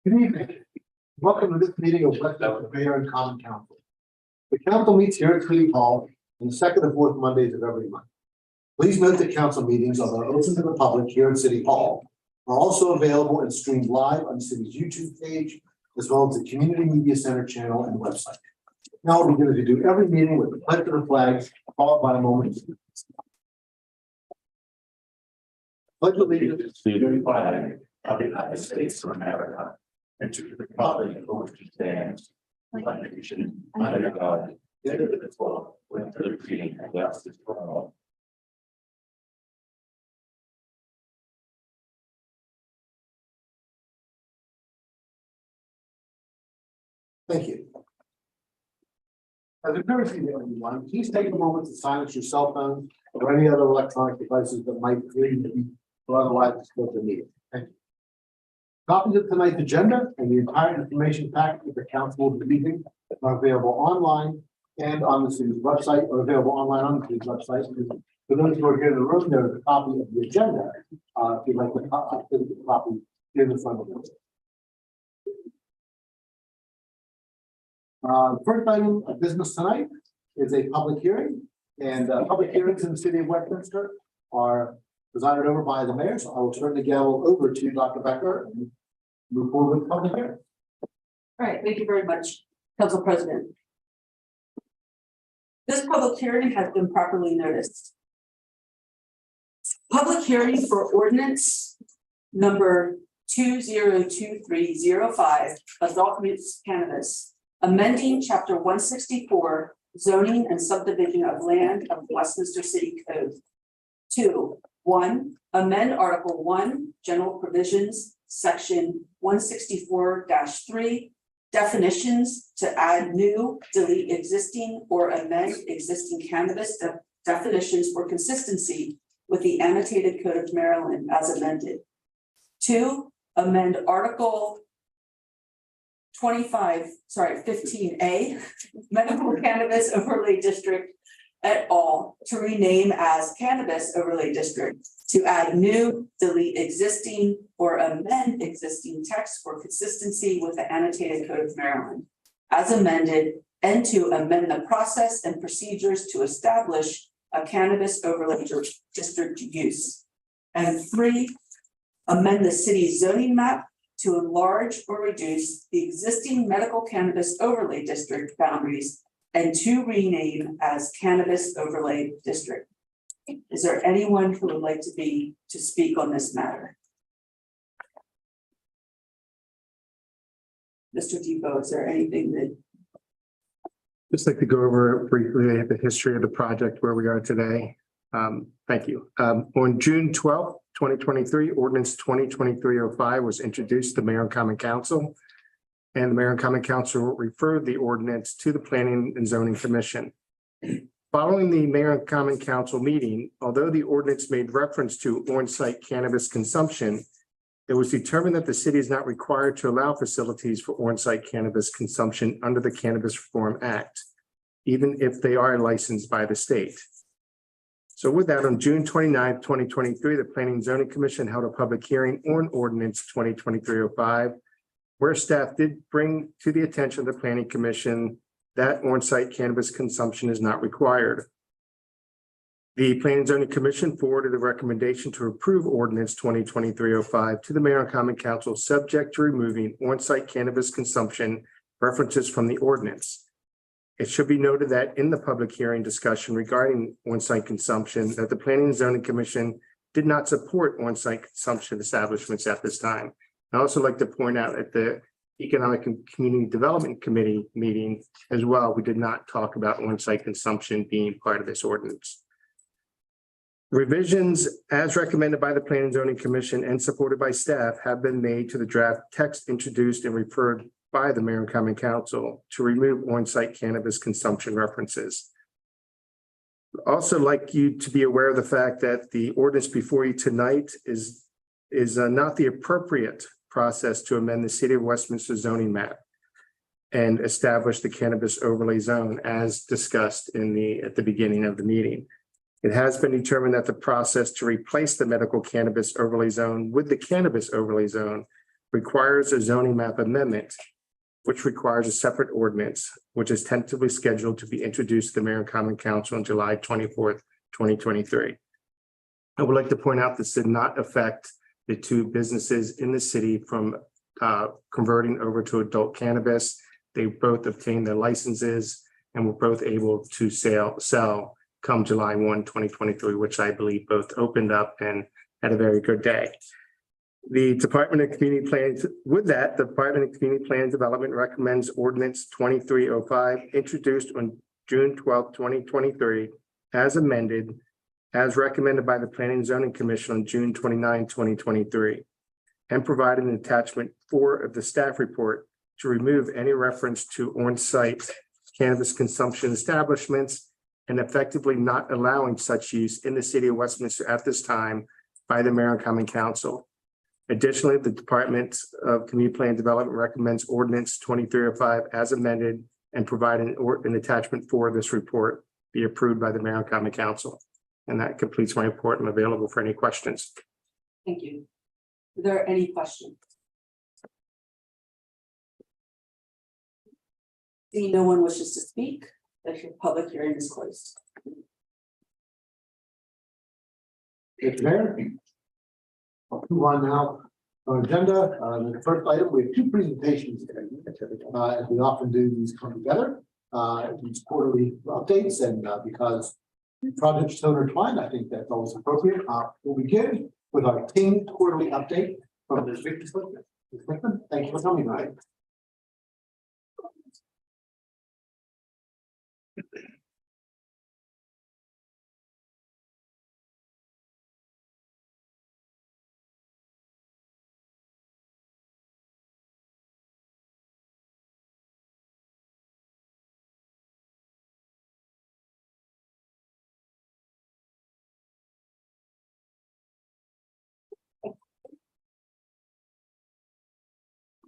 Good evening. Welcome to this meeting of Westminster Mayor and Common Council. The council meets here at City Hall on the second and fourth Mondays of every month. Please note that council meetings, although open to the public here at City Hall, are also available and streamed live on the city's YouTube page, as well as the Community Media Center channel and website. Now we're going to do every meeting with the pledge of the flag, followed by a moment of silence. Pledge allegiance to the flag of the United States of America and to the republic for which it stands, one nation, under God, indivisible, with liberty and justice for all. Thank you. As a courtesy to everyone, please take a moment to silence your cell phone or any other electronic devices that might really be or otherwise disturb the meeting. Thank you. Copies of tonight's agenda and the entire information packet that the council will be using are available online and on the city's website, or available online on the city's website. For those who are here in the room, there is a copy of the agenda. If you'd like the copy in the front of the room. First item of business tonight is a public hearing, and public hearings in the city of Westminster are presided over by the mayor. So I will turn the gavel over to Dr. Becker and move forward with the public hearing. All right, thank you very much, Council President. This public hearing has been properly noticed. Public hearing for ordinance number 202305, adult use cannabis, amending chapter 164, zoning and subdivision of land of Westminster City Code. 1. Amend Article 1, General Provisions, Section 164-3, definitions to add new, delete existing, or amend existing cannabis definitions for consistency with the annotated Code of Maryland as amended. 2. Amend Article 15A, Medical Cannabis Overlay District et al. To rename as Cannabis Overlay District, to add new, delete existing, or amend existing text for consistency with the annotated Code of Maryland as amended, and to amend the process and procedures to establish a Cannabis Overlay District use. And 3, amend the city's zoning map to enlarge or reduce the existing medical cannabis overlay district boundaries and to rename as Cannabis Overlay District. Is there anyone who would like to speak on this matter? Mr. Depot, is there anything that? Just like to go over briefly the history of the project where we are today. Thank you. On June 12th, 2023, ordinance 2023-05 was introduced to the Mayor and Common Council, and the Mayor and Common Council referred the ordinance to the Planning and Zoning Commission. Following the Mayor and Common Council meeting, although the ordinance made reference to on-site cannabis consumption, it was determined that the city is not required to allow facilities for on-site cannabis consumption under the Cannabis Reform Act, even if they are licensed by the state. So with that, on June 29th, 2023, the Planning and Zoning Commission held a public hearing on ordinance 2023-05, where staff did bring to the attention of the Planning Commission that on-site cannabis consumption is not required. The Planning and Zoning Commission forwarded a recommendation to approve ordinance 2023-05 to the Mayor and Common Council, subject to removing on-site cannabis consumption references from the ordinance. It should be noted that in the public hearing discussion regarding on-site consumption, that the Planning and Zoning Commission did not support on-site consumption establishments at this time. I'd also like to point out at the Economic and Community Development Committee meeting as well, we did not talk about on-site consumption being part of this ordinance. Revisions as recommended by the Planning and Zoning Commission and supported by staff have been made to the draft text introduced and referred by the Mayor and Common Council to remove on-site cannabis consumption references. I'd also like you to be aware of the fact that the ordinance before you tonight is not the appropriate process to amend the City of Westminster zoning map and establish the cannabis overlay zone as discussed at the beginning of the meeting. It has been determined that the process to replace the medical cannabis overlay zone with the cannabis overlay zone requires a zoning map amendment, which requires a separate ordinance, which is tentatively scheduled to be introduced to the Mayor and Common Council on July 24th, 2023. I would like to point out this did not affect the two businesses in the city from converting over to adult cannabis. They both obtained their licenses and were both able to sell come July 1, 2023, which I believe both opened up and had a very good day. The Department of Community Plans, with that, the Department of Community Plan Development recommends ordinance 2305 introduced on June 12, 2023, as amended, as recommended by the Planning and Zoning Commission on June 29, 2023, and provided an attachment 4 of the staff report to remove any reference to on-site cannabis consumption establishments and effectively not allowing such use in the city of Westminster at this time by the Mayor and Common Council. Additionally, the Department of Community Plan Development recommends ordinance 2305 as amended and provide an attachment 4 of this report be approved by the Mayor and Common Council. And that completes my report. I'm available for any questions. Thank you. Are there any questions? Seeing no one wishes to speak, the public hearing is closed. Thank you, Mayor. I'll move on now on agenda. The first item, we have 2 presentations today. As we often do, these come together. These quarterly updates, and because projects so intertwined, I think that's always appropriate. We'll begin with our King quarterly update from Ms. Victor Slickman. Ms. Slickman, thank you for coming tonight.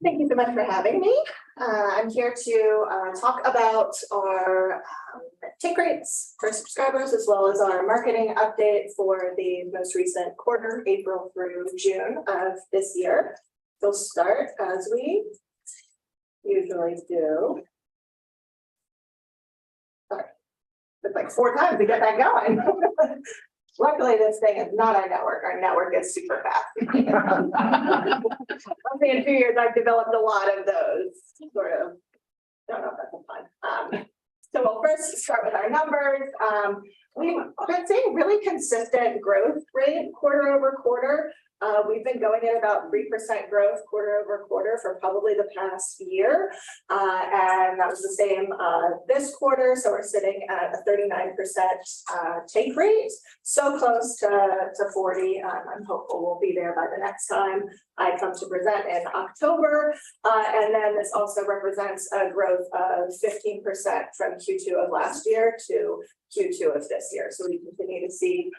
Thank you so much for having me. I'm here to talk about our take rates for subscribers, as well as our marketing update for the most recent quarter, April through June of this year. We'll start as we usually do. Sorry, took like 4 times to get that going. Luckily, this thing is not our network. Our network is super fast. Only in 2 years, I've developed a lot of those sort of, don't know if that's fun. So we'll first start with our numbers. We've been seeing really consistent growth rate quarter over quarter. We've been going at about 3% growth quarter over quarter for probably the past year. And that was the same this quarter. So we're sitting at a 39% take rate. So close to 40. I'm hopeful we'll be there by the next time I come to present in October. And then this also represents a growth of 15% from Q2 of last year to Q2 of this year. So we continue to see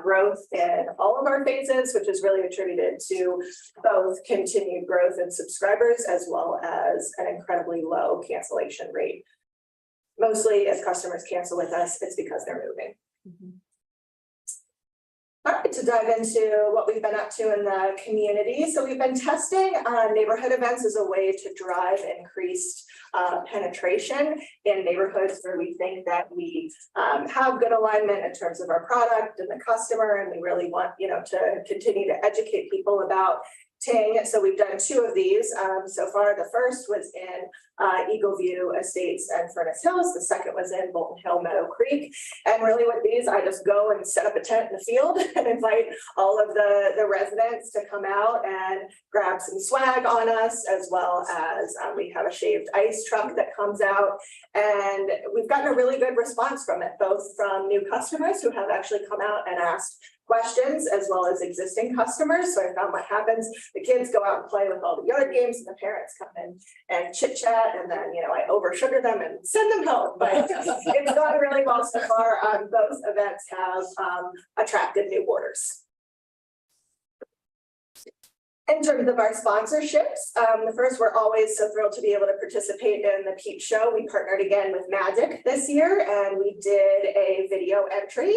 growth in all of our phases, which is really attributed to both continued growth in subscribers as well as an incredibly low cancellation rate. Mostly as customers cancel with us, it's because they're moving. All right, to dive into what we've been up to in the community. So we've been testing neighborhood events as a way to drive increased penetration in neighborhoods where we think that we have good alignment in terms of our product and the customer, and we really want, to continue to educate people about Ting. So we've done 2 of these so far. The first was in Eagle View Estates and Furnace Hills. The second was in Bolton Hill, Meadow Creek. And really with these, I just go and set up a tent in the field and invite all of the residents to come out and grab some swag on us, as well as we have a shaved ice truck that comes out. And we've gotten a really good response from it, both from new customers who have actually come out and asked questions, as well as existing customers. So I found what happens, the kids go out and play with all the yard games, and the parents come in and chit chat, and then I over sugar them and send them home. But it's gone really well so far. Both events have attracted new orders. In terms of our sponsorships, the first, we're always so thrilled to be able to participate in the Peep Show. We partnered again with Magic this year, and we did a video video entry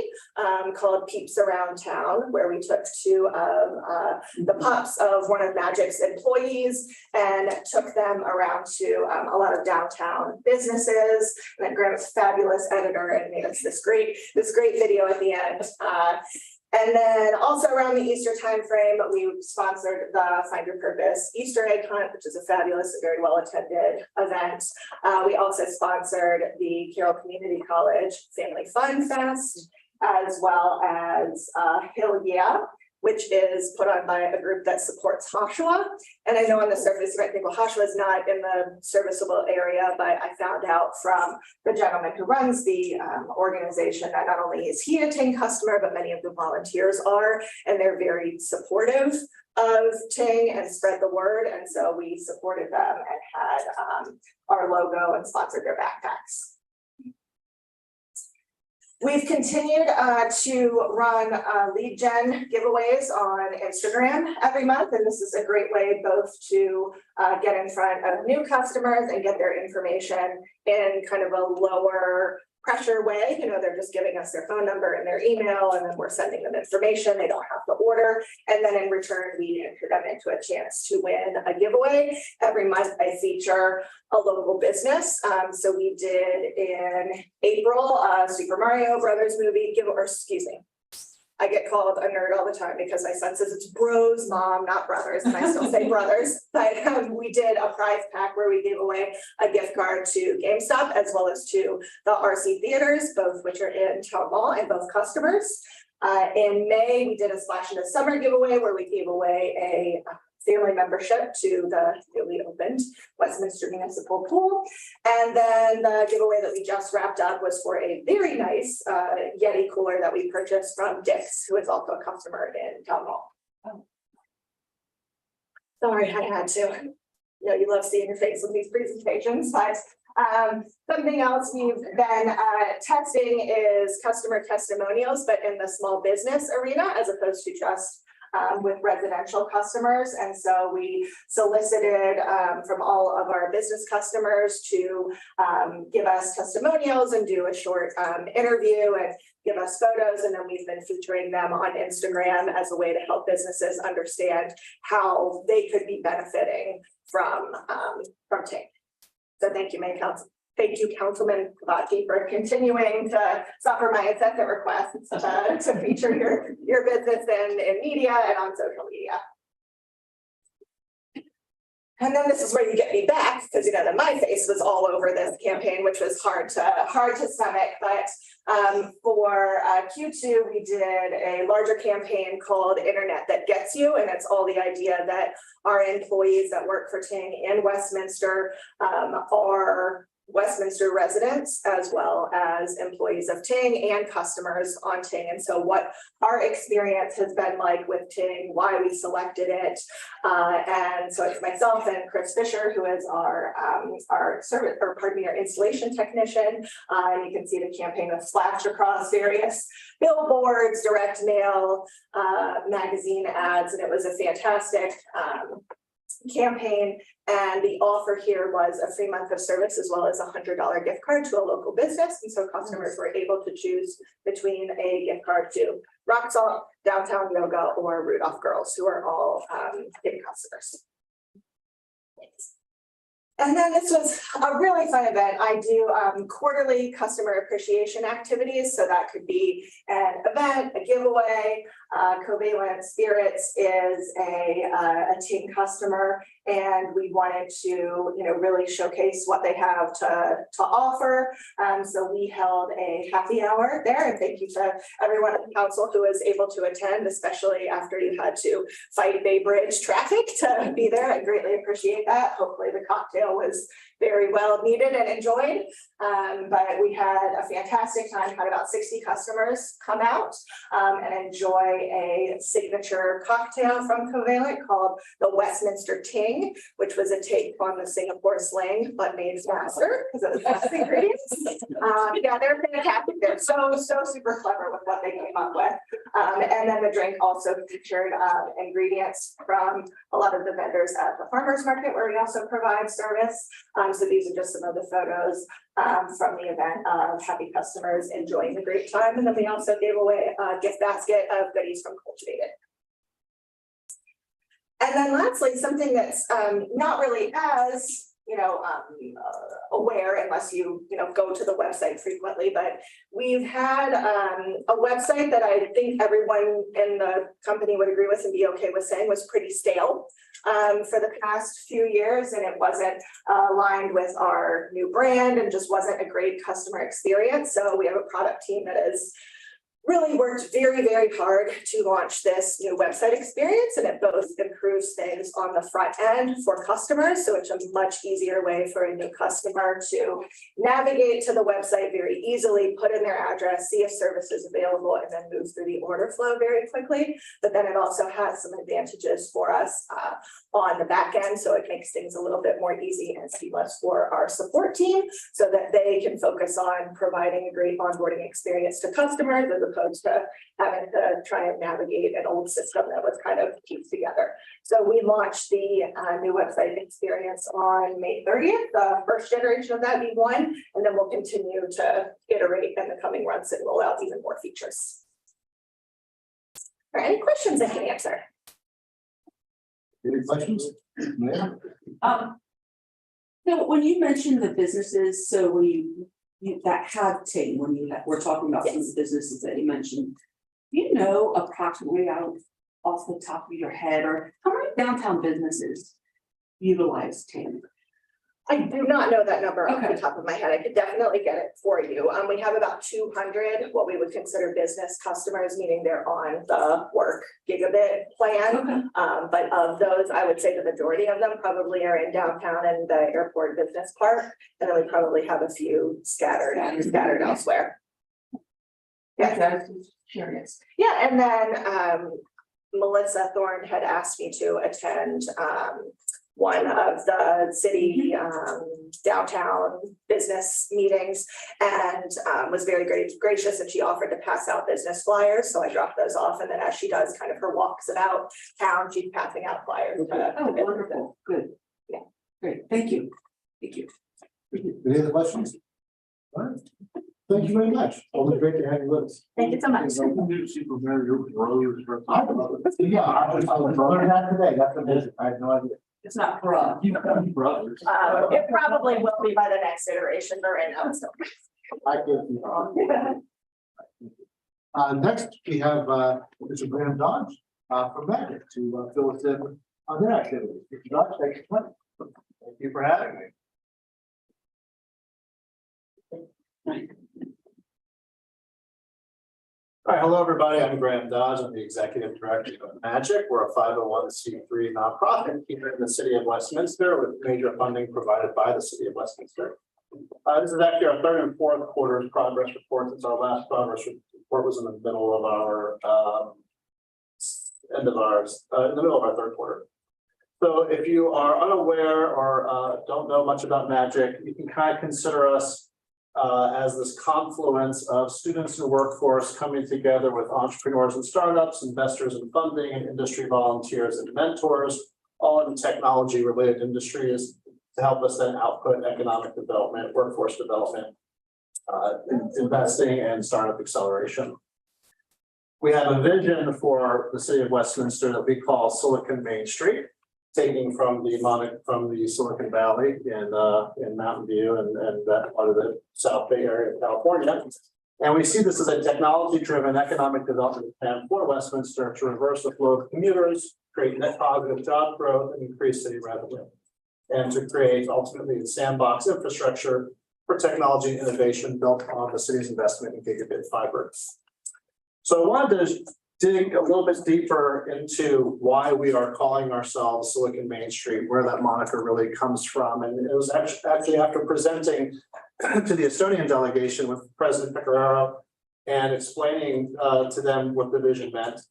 called Peeps Around Town, where we took two of the pups of one of Magic's employees and took them around to a lot of downtown businesses. And then Graham was a fabulous editor and made us this great video at the end. And then also around the Easter timeframe, we sponsored the Find Your Purpose Easter egg hunt, which is a fabulous and very well attended event. We also sponsored the Carroll Community College Family Fun Fest, as well as Hill Yeah, which is put on by a group that supports Hoshua. And I know on the surface, you might think, well, Hoshua is not in the serviceable area, but I found out from the gentleman who runs the organization that not only is he a Ting customer, but many of the volunteers are, and they're very supportive of Ting and spread the word. And so we supported them and had our logo and sponsored their backpacks. We've continued to run lead gen giveaways on Instagram every month, and this is a great way both to get in front of new customers and get their information in kind of a lower pressure way. You know, they're just giving us their phone number and their email, and then we're sending them information. They don't have to order. And then in return, we enter them into a chance to win a giveaway. Every month I feature a local business. So we did in April, Super Mario Brothers movie I get called a nerd all the time because my son says it's bros, mom, not brothers, and I still say brothers. But we did a prize pack where we gave away a gift card to GameStop as well as to the RC theaters, both which are in Town Mall and both customers. In May, we did a Splash in the Summer giveaway where we gave away a family membership to the newly opened Westminster Municipal Pool. And then the giveaway that we just wrapped up was for a very nice Yeti cooler that we purchased from Dick's, who is also a customer in Town Hall. Oh. Sorry, I had to. You know, you love seeing your face in these presentations, but something else we've been testing is customer testimonials, but in the small business arena as opposed to just with residential customers. And so we solicited from all of our business customers to give us testimonials and do a short interview and give us photos. And then we've been featuring them on Instagram as a way to help businesses understand how they could be benefiting from Ting. So thank you, Mayor Council. Thank you, Councilman Kavati, for continuing to suffer my incentive requests to feature your business in media and on social media. And then this is where you get me back, because you know that my face was all over this campaign, which was hard to stomach. But for Q2, we did a larger campaign called Internet That Gets You, and it's all the idea that our employees that work for Ting in Westminster are Westminster residents as well as employees of Ting and customers on Ting. And so what our experience has been like with Ting, why we selected it. And so it's myself and Chris Fisher, who is our installation technician. And you can see the campaign was flashed across various billboards, direct mail, magazine ads, and it was a fantastic campaign. And the offer here was a free month of service as well as a $100 gift card to a local business. And so customers were able to choose between a gift card to Rock Salt, Downtown Yoga, or Rudolph Girls, who are all Ting customers. And then this was a really fun event. I do quarterly customer appreciation activities. So that could be an event, a giveaway. Covalent Spirits is a Ting customer, and we wanted to, really showcase what they have to offer. So we held a happy hour there, and thank you to everyone at the council who was able to attend, especially after you had to fight Bay Bridge traffic to be there. I greatly appreciate that. Hopefully the cocktail was very well needed and enjoyed. But we had a fantastic time, had about 60 customers come out and enjoy a signature cocktail from Covalent called the Westminster Ting, which was a take on the Singapore slang, but made faster because of the best ingredients. Yeah, they're fantastic. They're so super clever with what they came up with. And then the drink also featured ingredients from a lot of the vendors at the farmers market where we also provide service. So these are just some of the photos from the event of happy customers enjoying the great time. And then we also gave away a gift basket of goodies from Cultivated. And then lastly, something that's not really as aware unless you go to the website frequently, but we've had a website that I think everyone in the company would agree with and be okay with saying was pretty stale for the past few years, and it wasn't aligned with our new brand and just wasn't a great customer experience. So we have a product team that is really worked very, very hard to launch this new website experience, and it both improves things on the front end for customers. So it's a much easier way for a new customer to navigate to the website very easily, put in their address, see if service is available, and then move through the order flow very quickly. But then it also has some advantages for us on the back end. So it makes things a little bit more easy and seamless for our support team so that they can focus on providing a great onboarding experience to customers as opposed to having to try and navigate an old system that was kind of pieced together. So we launched the new website experience on May 30th, the first generation of that V1, and then we'll continue to iterate in the coming months and roll out even more features. Are there any questions I can answer? Any questions? Yeah. So when you mentioned the businesses, so when you that have taken, we're talking about some of the businesses that you mentioned, approximately off the top of your head, or how many downtown businesses utilize TAM? I do not know that number off Okay. the top of my head. I could definitely get it for you. We have about 200, what we would consider business customers, meaning they're on the work gigabit plan. Okay. But of those, I would say the majority of them probably are in downtown and the airport business park. And then we probably have a few scattered elsewhere. Yeah, I was just curious. Yeah, and then Melissa Thorne had asked me to attend one of the city downtown business meetings and was very gracious, and she offered to pass out business flyers. So I dropped those off, and then as she does kind of her walks about town, she's passing out flyers. Oh, wonderful, good. Yeah. Great, thank you. Thank you. Any other questions? All right. Thank you very much. Always great to have you with us. Thank you so much. Yeah, I was learning that today. That's amazing. I had no idea. It's not for us. Brothers. It probably will be by the next iteration, but right now it's still. I give you. Next, we have Mr. Graham Dodge from Magic to fill us in on their activities. Mr. Dodge, thank you. Thank you for having me. All right, hello, everybody. I'm Graham Dodge. I'm the Executive Director of Magic. We're a 501c3 nonprofit here in the city of Westminster with major funding provided by the city of Westminster. This is actually our third and fourth quarter's progress report. Since our last progress report was in the middle of our in the middle of our third quarter. So if you are unaware or don't know much about Magic, you can kind of consider us as this confluence of students and workforce coming together with entrepreneurs and startups, investors and funding, and industry volunteers and mentors, all in technology related industries to help us then output economic development, workforce development, investing and startup acceleration. We have a vision for the city of Westminster that we call Silicon Main Street, taking from the Silicon Valley in Mountain View and that part of the South Bay area of California. And we see this as a technology-driven economic development plan for Westminster to reverse the flow of commuters, create net positive job growth, and increase city revenue, and to create ultimately a sandbox infrastructure for technology innovation built on the city's investment in gigabit fiber. So I wanted to dig a little bit deeper into why we are calling ourselves Silicon Main Street, where that moniker really comes from. And it was actually after presenting to the Estonian delegation with President Pecoraro and explaining to them what the vision meant,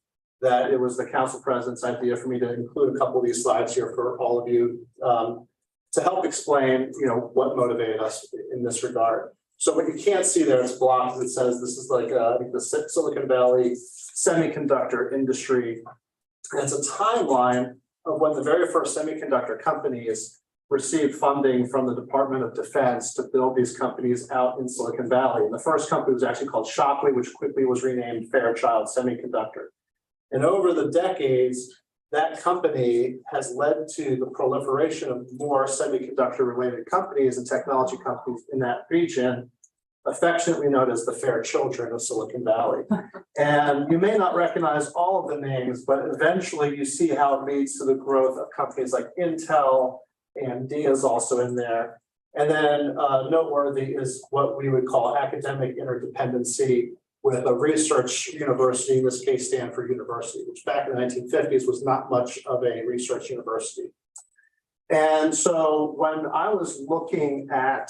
that it was the council president's idea for me to include a couple of these slides here for all of you to help explain, what motivated us in this regard. So what you can't see there is blocked. It says this is like I think the Silicon Valley semiconductor industry. And it's a timeline of when the very first semiconductor companies received funding from the Department of Defense to build these companies out in Silicon Valley. And the first company was actually called Shockley, which quickly was renamed Fairchild Semiconductor. And over the decades, that company has led to the proliferation of more semiconductor-related companies and technology companies in that region, affectionately known as the fair children of Silicon Valley. And you may not recognize all of the names, but eventually you see how it leads to the growth of companies like Intel, AMD is also in there. And then noteworthy is what we would call academic interdependency with a research university, in this case Stanford University, which back in the 1950s was not much of a research university. And so when I was looking at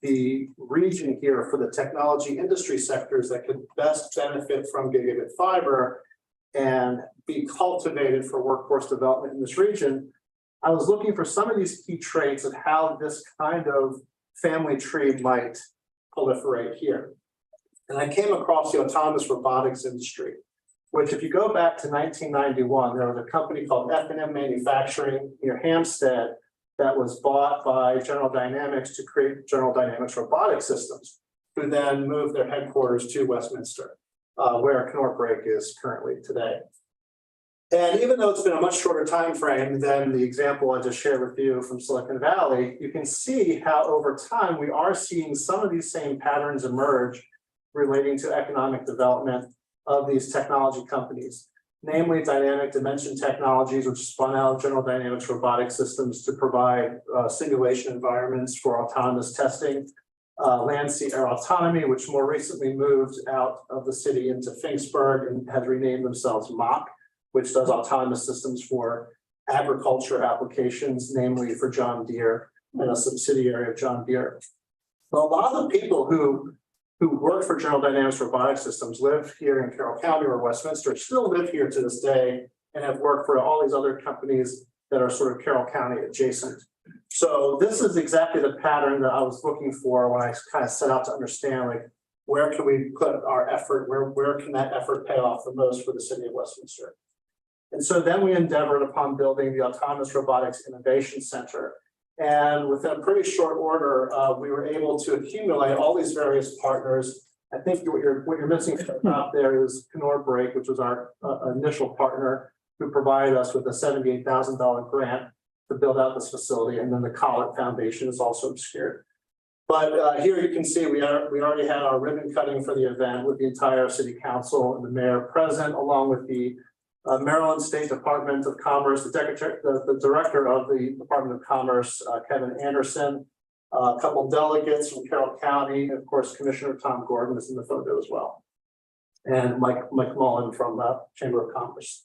the region here for the technology industry sectors that could best benefit from gigabit fiber and be cultivated for workforce development in this region, I was looking for some of these key traits of how this kind of family tree might proliferate here. And I came across the autonomous robotics industry, which if you go back to 1991, there was a company called F&M Manufacturing near Hampstead that was bought by General Dynamics to create General Dynamics robotic systems, who then moved their headquarters to Westminster, where Knorr-Brake is currently today. And even though it's been a much shorter time frame than the example I just shared with you from Silicon Valley, you can see how over time we are seeing some of these same patterns emerge relating to economic development of these technology companies, namely Dynamic Dimension Technologies, which spun out General Dynamics Robotic Systems to provide simulation environments for autonomous testing, Land Sea Air Autonomy, which more recently moved out of the city into Finksburg and has renamed themselves Mach, which does autonomous systems for agriculture applications, namely for John Deere and a subsidiary of John Deere. But a lot of the people who work for General Dynamics Robotic Systems live here in Carroll County or Westminster, still live here to this day, and have worked for all these other companies that are sort of Carroll County adjacent. So this is exactly the pattern that I was looking for when I kind of set out to understand, like, where can we put our effort, where can that effort pay off the most for the city of Westminster? And so then we endeavored upon building the Autonomous Robotics Innovation Center. And within a pretty short order, we were able to accumulate all these various partners. I think what you're missing from the top there is Knorr-Brake, which was our initial partner, who provided us with a $78,000 grant to build out this facility. And then the Collett Foundation is also obscured. But here you can see we already had our ribbon cutting for the event with the entire city council and the mayor present, along with the Maryland State Department of Commerce, the director of the Department of Commerce, Kevin Anderson, a couple of delegates from Carroll County, and of course, Commissioner Tom Gordon is in the photo as well, and Mike Mullen from the Chamber of Commerce.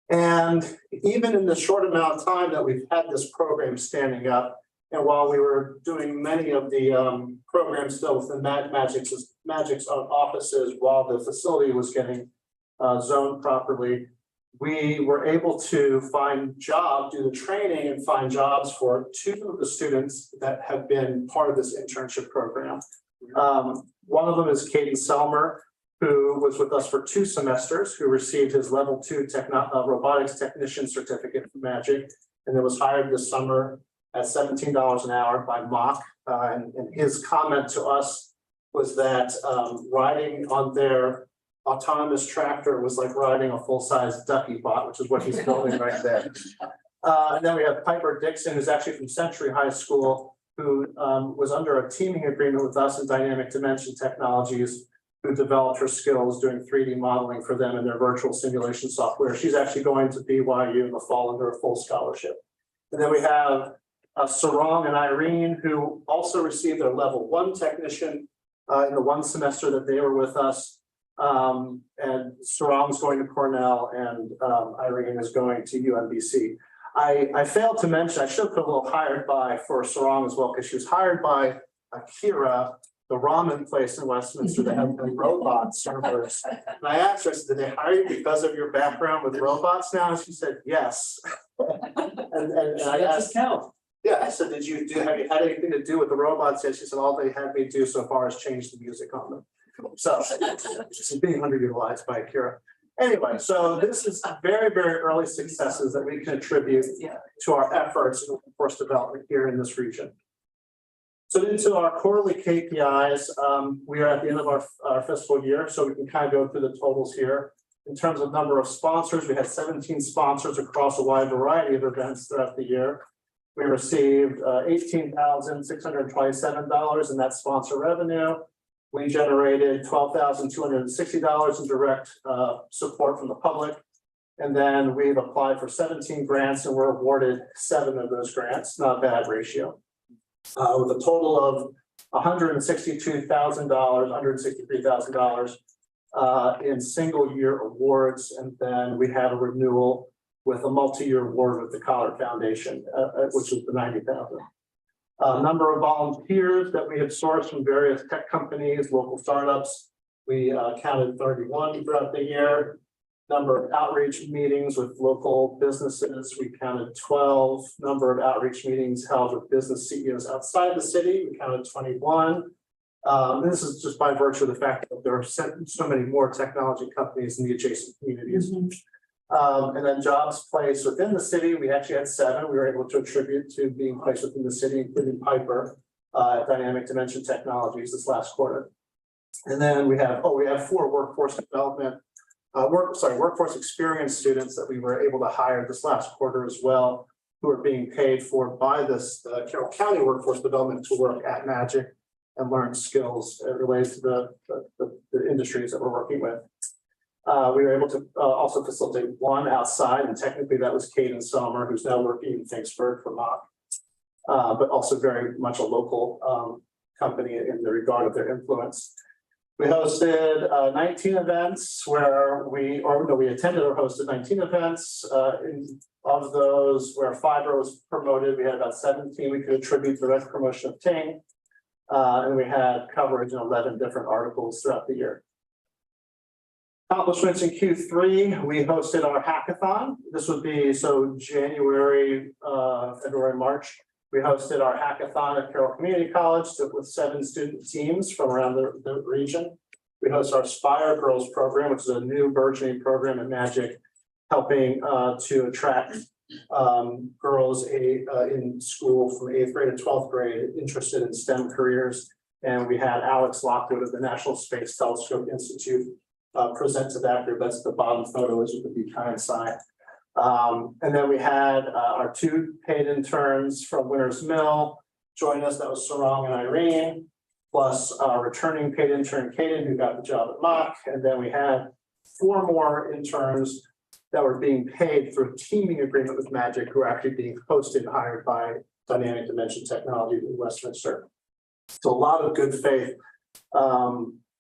And even in the short amount of time that we've had this program standing up, and while we were doing many of the programs still within Magic's own offices, while the facility was getting zoned properly, we were able to do the training and find jobs for two of the students that have been part of this internship program. One of them is Caden Selmer, who was with us for 2 semesters, who received his level 2 robotics technician certificate from Magic, and then was hired this summer at $17 an hour by Mach. And his comment to us was that riding on their autonomous tractor was like riding a full-size ducky bot, which is what he's building right there. And then we have Piper Dixon, who's actually from Century High School, who was under a teaming agreement with us in Dynamic Dimension Technologies, who developed her skills doing 3D modeling for them in their virtual simulation software. She's actually going to BYU in the fall under a full scholarship. And then we have Sarong and Irene, who also received their level 1 technician in the 1 semester that they were with us. And Sarong's going to Cornell, and Irene is going to UMBC. I failed to mention, I should have put a little hired by for Sarong as well, because she was hired by Akira, the ramen place in Westminster that have the robot servers. And I asked her, I said, did they hire you because of your background with robots now? And she said, yes. and I asked, Yeah, I said, have you had anything to do with the robots? Yes, she said, all they had me do so far is change the music on them. So she's being underutilized by Akira. Anyway, so this is very, very early successes that we can attribute to our efforts in workforce development here in this region. So into our quarterly KPIs, we are at the end of our fiscal year, so we can kind of go through the totals here. In terms of number of sponsors, we had 17 sponsors across a wide variety of events throughout the year. We received $18,627 in that sponsor revenue. We generated $12,260 in direct support from the public. And then we've applied for 17 grants and we're awarded 7 of those grants, not a bad ratio. With a total of $163,000 in single year awards. And then we had a renewal with a multi-year award with the Collard Foundation, which is the $90,000. Number of volunteers that we have sourced from various tech companies, local startups. We counted 31 throughout the year. Number of outreach meetings with local businesses, we counted 12. Number of outreach meetings held with business CEOs outside the city, we counted 21. This is just by virtue of the fact that there are so many more technology companies in the adjacent communities. And then jobs placed within the city, we actually had 7. We were able to attribute to being placed within the city, including Piper, Dynamic Dimension Technologies this last quarter. And then we have 4 workforce development, workforce experience students that we were able to hire this last quarter as well, who are being paid for by this Carroll County Workforce Development to work at Magic and learn skills related to the industries that we're working with. We were able to also facilitate 1 outside, and technically that was Caden Sommer, who's now working in Finksburg for Mock, but also very much a local company in the regard of their influence. We hosted 19 events where we attended or hosted 19 events. Of those where fiber was promoted, we had about 17 we could attribute to direct promotion of Ting. And we had coverage in 11 different articles throughout the year. Accomplishments in Q3, we hosted our hackathon. This would be January, February, March. We hosted our hackathon at Carroll Community College with 7 student teams from around the region. We host our Spire Girls program, which is a new burgeoning program in Magic, helping to attract girls in school from 8th grade to 12th grade interested in STEM careers. And we had Alex Lockwood of the National Space Telescope Institute present to that group. That's the bottom photo is with the Be Kind sign. And then we had our 2 paid interns from Winners Mill join us. That was Sarong and Irene, plus our returning paid intern, Kaden, who got the job at Mock. And then we had 4 more interns that were being paid through a teaming agreement with Magic, who are actually being hosted and hired by Dynamic Dimension Technology in Westminster. So a lot of good faith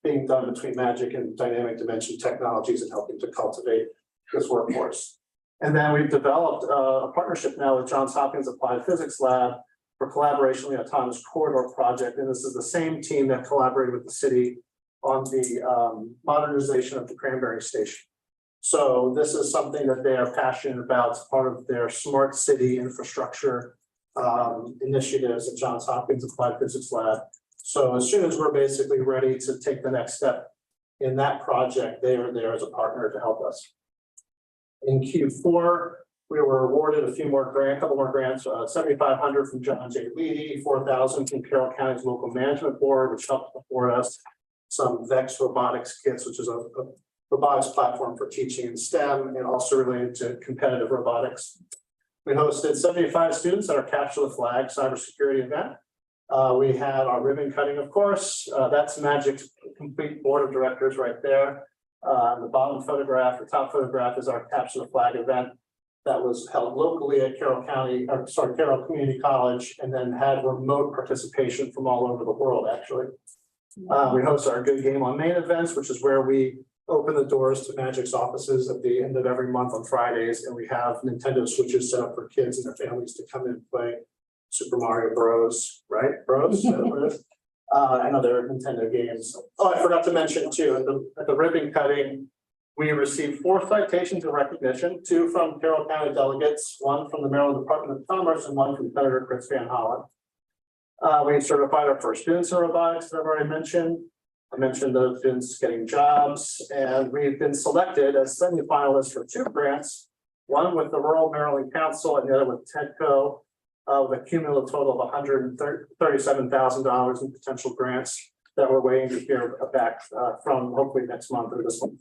being done between Magic and Dynamic Dimension Technologies and helping to cultivate this workforce. And then we've developed a partnership now with Johns Hopkins Applied Physics Lab for collaboration on the Autonomous Corridor project. And this is the same team that collaborated with the city on the modernization of the Cranberry Station. So this is something that they are passionate about. It's part of their smart city infrastructure initiatives at Johns Hopkins Applied Physics Lab. So as soon as we're basically ready to take the next step in that project, they are there as a partner to help us. In Q4, we were awarded a couple more grants, $7,500 from John J. Leedy, $4,000 from Carroll County's local management board, which helped afford us some VEX robotics kits, which is a robotics platform for teaching in STEM and also related to competitive robotics. We hosted 75 students at our Capture the Flag cybersecurity event. We had our ribbon cutting, of course. That's Magic's complete board of directors right there. The bottom photograph, the top photograph is our Capture the Flag event that was held locally at Carroll Community College, and then had remote participation from all over the world, actually. We host our Good Game on Main events, which is where we open the doors to Magic's offices at the end of every month on Fridays, and we have Nintendo Switches set up for kids and their families to come in and play Super Mario Bros. Right? Bros? And other Nintendo games. Oh, I forgot to mention too, at the ribbon cutting, We received 4 citations of recognition, 2 from Carroll County delegates, 1 from the Maryland Department of Commerce, and 1 from Senator Chris Van Hollen. We certified our first students in robotics that I've already mentioned. I mentioned those students getting jobs, and we've been selected as semi-finalists for 2 grants, one with the Rural Maryland Council and the other with TEDCO, with a cumulative total of $137,000 in potential grants that we're waiting to hear back from hopefully next month or this month.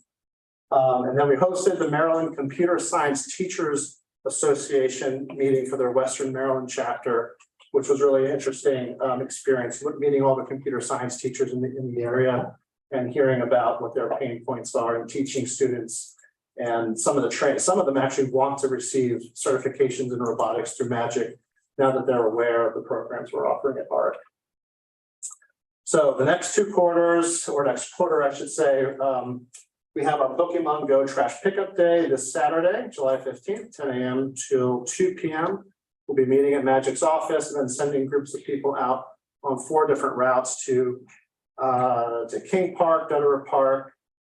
And then we hosted the Maryland Computer Science Teachers Association meeting for their Western Maryland chapter, which was really an interesting experience, meeting all the computer science teachers in the area and hearing about what their pain points are in teaching students. And some of them actually want to receive certifications in robotics through Magic now that they're aware of the programs we're offering at ARC. So the next 2 quarters, or next quarter, I should say, we have our Pokemon Go Trash Pickup Day this Saturday, July 15th, 10 a.m. till 2 p.m. We'll be meeting at Magic's office and then sending groups of people out on 4 different routes to King Park, Dutterer Park,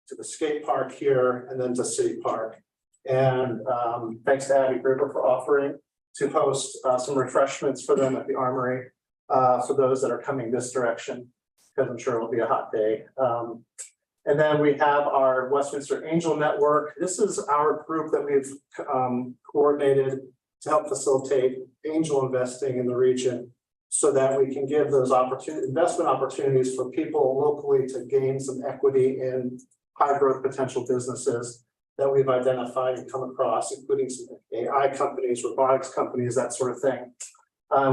to the skate park here, and then to City Park. And thanks to Abby Gruber for offering to host some refreshments for them at the Armory for those that are coming this direction, because I'm sure it'll be a hot day. And then we have our Westminster Angel Network. This is our group that we've coordinated to help facilitate angel investing in the region so that we can give those investment opportunities for people locally to gain some equity in high growth potential businesses that we've identified and come across, including some AI companies, robotics companies, that sort of thing.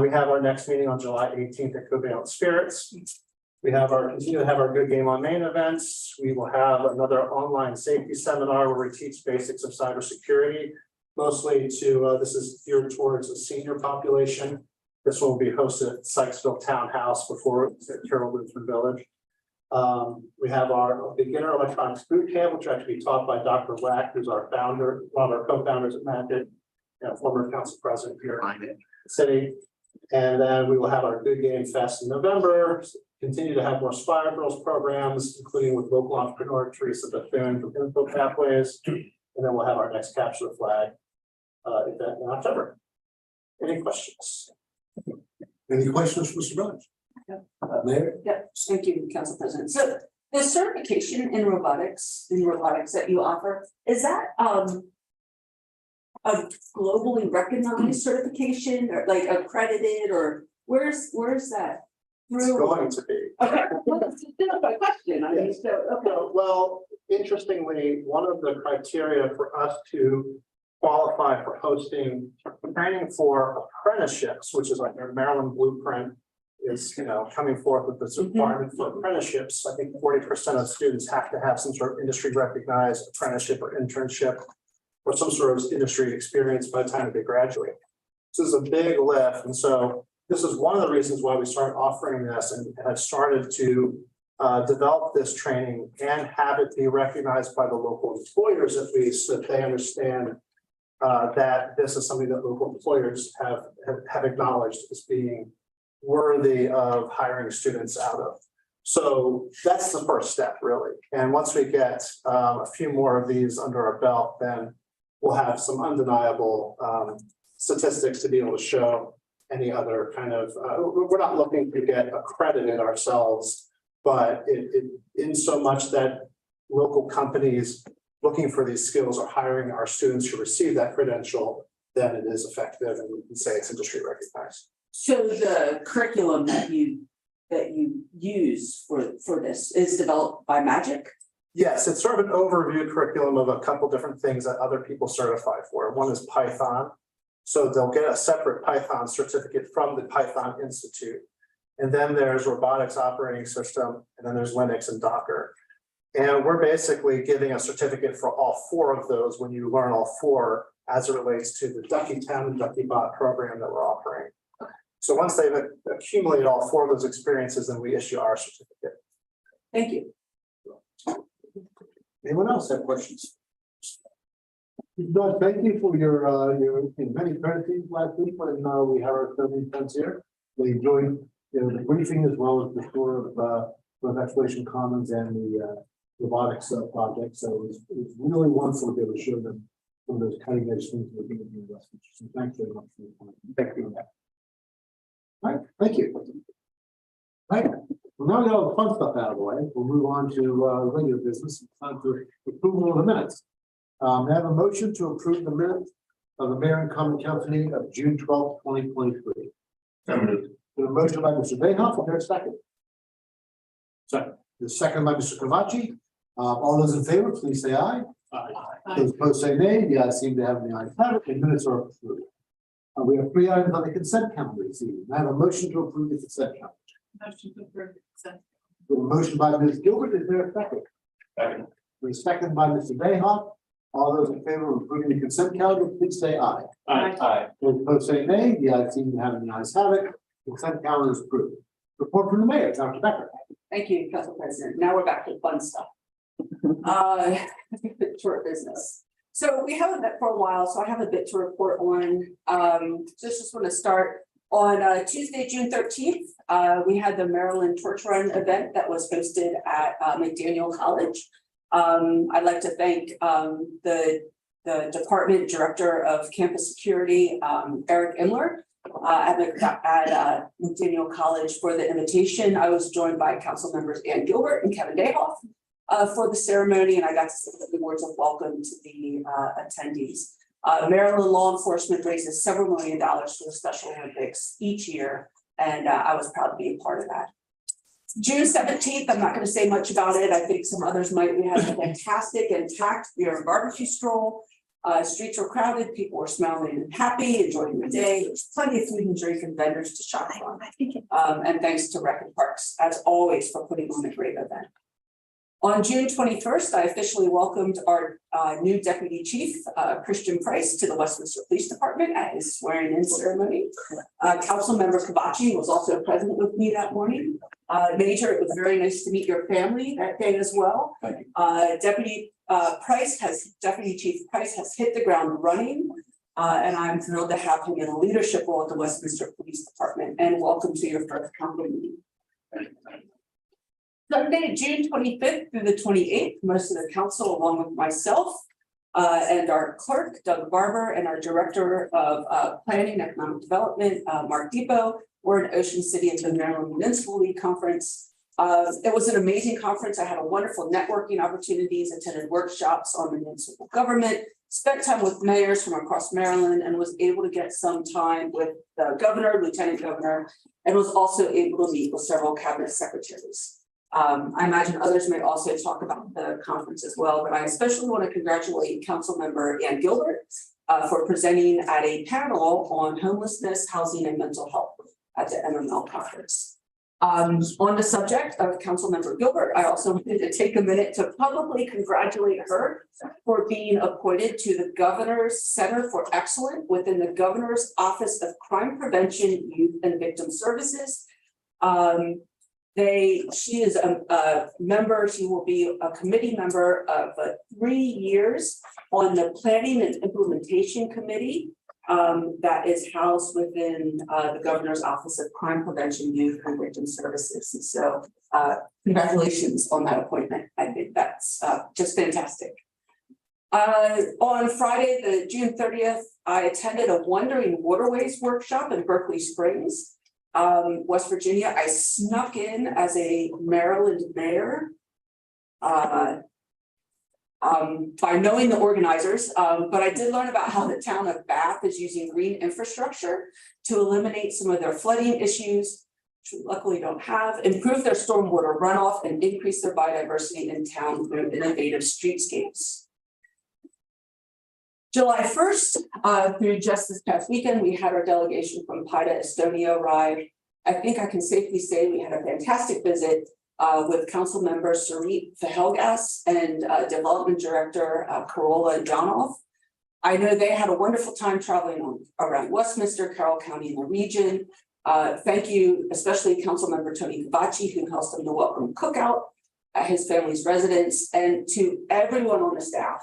We have our next meeting on July 18th at Covalent Spirits. We continue to have our Good Game on Main events. We will have another online safety seminar where we teach basics of cybersecurity, mostly this is geared towards a senior population. This one will be hosted at Sykesville Townhouse before it's at Carroll Lutheran Village. We have our beginner electronics boot camp, which will actually be taught by Dr. Wack, who's our founder, one of our co-founders at Magic, and former council president here in the city. And then we will have our Good Game Fest in November. Continue to have more Spire Girls programs, including with local entrepreneur Teresa Bethune from Info Pathways. And then we'll have our next Capture the Flag event in October. Any questions? Any questions for Mr. Burns? Mayor? Yeah, thank you, Council President. So the certification in robotics that you offer, is that a globally recognized certification or like accredited, or where's that? It's going to be. Okay, well, that's still my question. I mean, so, okay. Well, interestingly, one of the criteria for us to qualify for hosting training for apprenticeships, which is like their Maryland blueprint, is coming forth with this requirement for apprenticeships. I think 40% of students have to have some sort of industry recognized apprenticeship or internship or some sort of industry experience by the time they graduate. This is a big lift, and so this is one of the reasons why we started offering this and have started to develop this training and have it be recognized by the local employers, at least, so that they understand that this is something that local employers have acknowledged as being worthy of hiring students out of. So that's the first step, really. And once we get a few more of these under our belt, then we'll have some undeniable statistics to be able to show any other kind of, we're not looking to get accredited ourselves, but in so much that local companies looking for these skills are hiring our students to receive that credential, then it is effective and we can say it's industry recognized. So the curriculum that you use for this is developed by Magic? Yes, it's sort of an overview curriculum of a couple different things that other people certify for. One is Python. So they'll get a separate Python certificate from the Python Institute. And then there's robotics operating system, and then there's Linux and Docker. And we're basically giving a certificate for all 4 of those when you learn all 4 as it relates to the DuckyTown and DuckyBot program that we're offering. So once they've accumulated all 4 of those experiences, then we issue our certificate. Thank you. Anyone else have questions? Doug, thank you for your many courtesies last week when we had our 30 cents here. We enjoyed the briefing as well as the tour of both Exploration Commons and robotics project. So it's really wonderful to be able to show them some of those cutting edge things we're doing in Westminster. So thanks very much for your time. Thank you. All right, thank you. All right, well, now we got all the fun stuff out of the way. We'll move on to regular business. It's time for approval of the minutes. I have a motion to approve the minutes of the Mayor and Common Council meeting of June 12th, 2023. So moved. A motion by Mr. Bayhoff, is there a second? Second. The second by Mr. Cavacci. All those in favor, please say aye. Aye. Those opposed say nay. The ayes seem to have the ayes have it. The minutes are approved. We have 3 items on the consent calendar this evening. I have a motion to approve the consent calendar. Motion to approve consent. With a motion by Ms. Gilbert, is there a second? Second. With a second by Mr. Bayhoff. All those in favor of approving the consent calendar, please say aye. Aye. Those opposed say nay. The ayes seem to have the ayes have it. Consent calendar is approved. Report from the mayor, Dr. Becker. Thank you, Council President. Now we're back to fun stuff. Short business. So we haven't met for a while, so I have a bit to report on. Just want to start on Tuesday, June 13th. We had the Maryland Torch Run event that was hosted at McDaniel College. I'd like to thank the Department Director of Campus Security, Eric Imler, at McDaniel College for the invitation. I was joined by council members Ann Gilbert and Kevin Dayhoff for the ceremony, and I got to say the words of welcome to the attendees. Maryland law enforcement raises several $1 million for the Special Olympics each year, and I was proud to be a part of that. June 17th, I'm not going to say much about it. I think some others might. We had a fantastic and packed beer and barbecue stroll. Streets were crowded, people were smiling and happy, enjoying the day. There's plenty of food and drink and vendors to shop on. And thanks to Rec and Parks, as always, for putting on a great event. On June 21st, I officially welcomed our new Deputy Chief, Christian Price, to the Westminster Police Department at his swearing-in ceremony. Councilmember Cavacci was also present with me that morning. Major, it was very nice to meet your family that day as well. Deputy Chief Price has hit the ground running, and I'm thrilled to have him in a leadership role at the Westminster Police Department. And welcome to your first council meeting. Sunday, June 25th through the 28th, most of the council, along with myself and our clerk, Doug Barber, and our Director of Planning and Economic Development, Mark Depot, were in Ocean City at the Maryland Municipal League Conference. It was an amazing conference. I had a wonderful networking opportunities, attended workshops on the municipal government, spent time with mayors from across Maryland, and was able to get some time with the governor, lieutenant governor, and was also able to meet with several cabinet secretaries. I imagine others may also talk about the conference as well, but I especially want to congratulate Councilmember Ann Gilbert for presenting at a panel on homelessness, housing, and mental health at the MML conference. On the subject of Councilmember Gilbert, I also wanted to take a minute to publicly congratulate her for being appointed to the Governor's Center for Excellence within the Governor's Office of Crime Prevention, Youth, and Victim Services. She is a member, she will be a committee member of 3 years on the Planning and Implementation Committee that is housed within the Governor's Office of Crime Prevention, Youth, and Victim Services. And so congratulations on that appointment. I think that's just fantastic. On Friday, the June 30th, I attended a Wandering Waterways workshop in Berkeley Springs, West Virginia. I snuck in as a Maryland mayor by knowing the organizers, but I did learn about how the town of Bath is using green infrastructure to eliminate some of their flooding issues, which we luckily don't have, improve their stormwater runoff, and increase their biodiversity in town through innovative streetscapes. July 1st through just this past weekend, we had our delegation from PIDA Estonia arrive. I think I can safely say we had a fantastic visit with Council Member Sarit Fahelgas and Development Director Carola Jonoff. I know they had a wonderful time traveling around Westminster, Carroll County, and the region. Thank you, especially Council Member Tony Cavacci, who hosted the welcome cookout at his family's residence, and to everyone on the staff,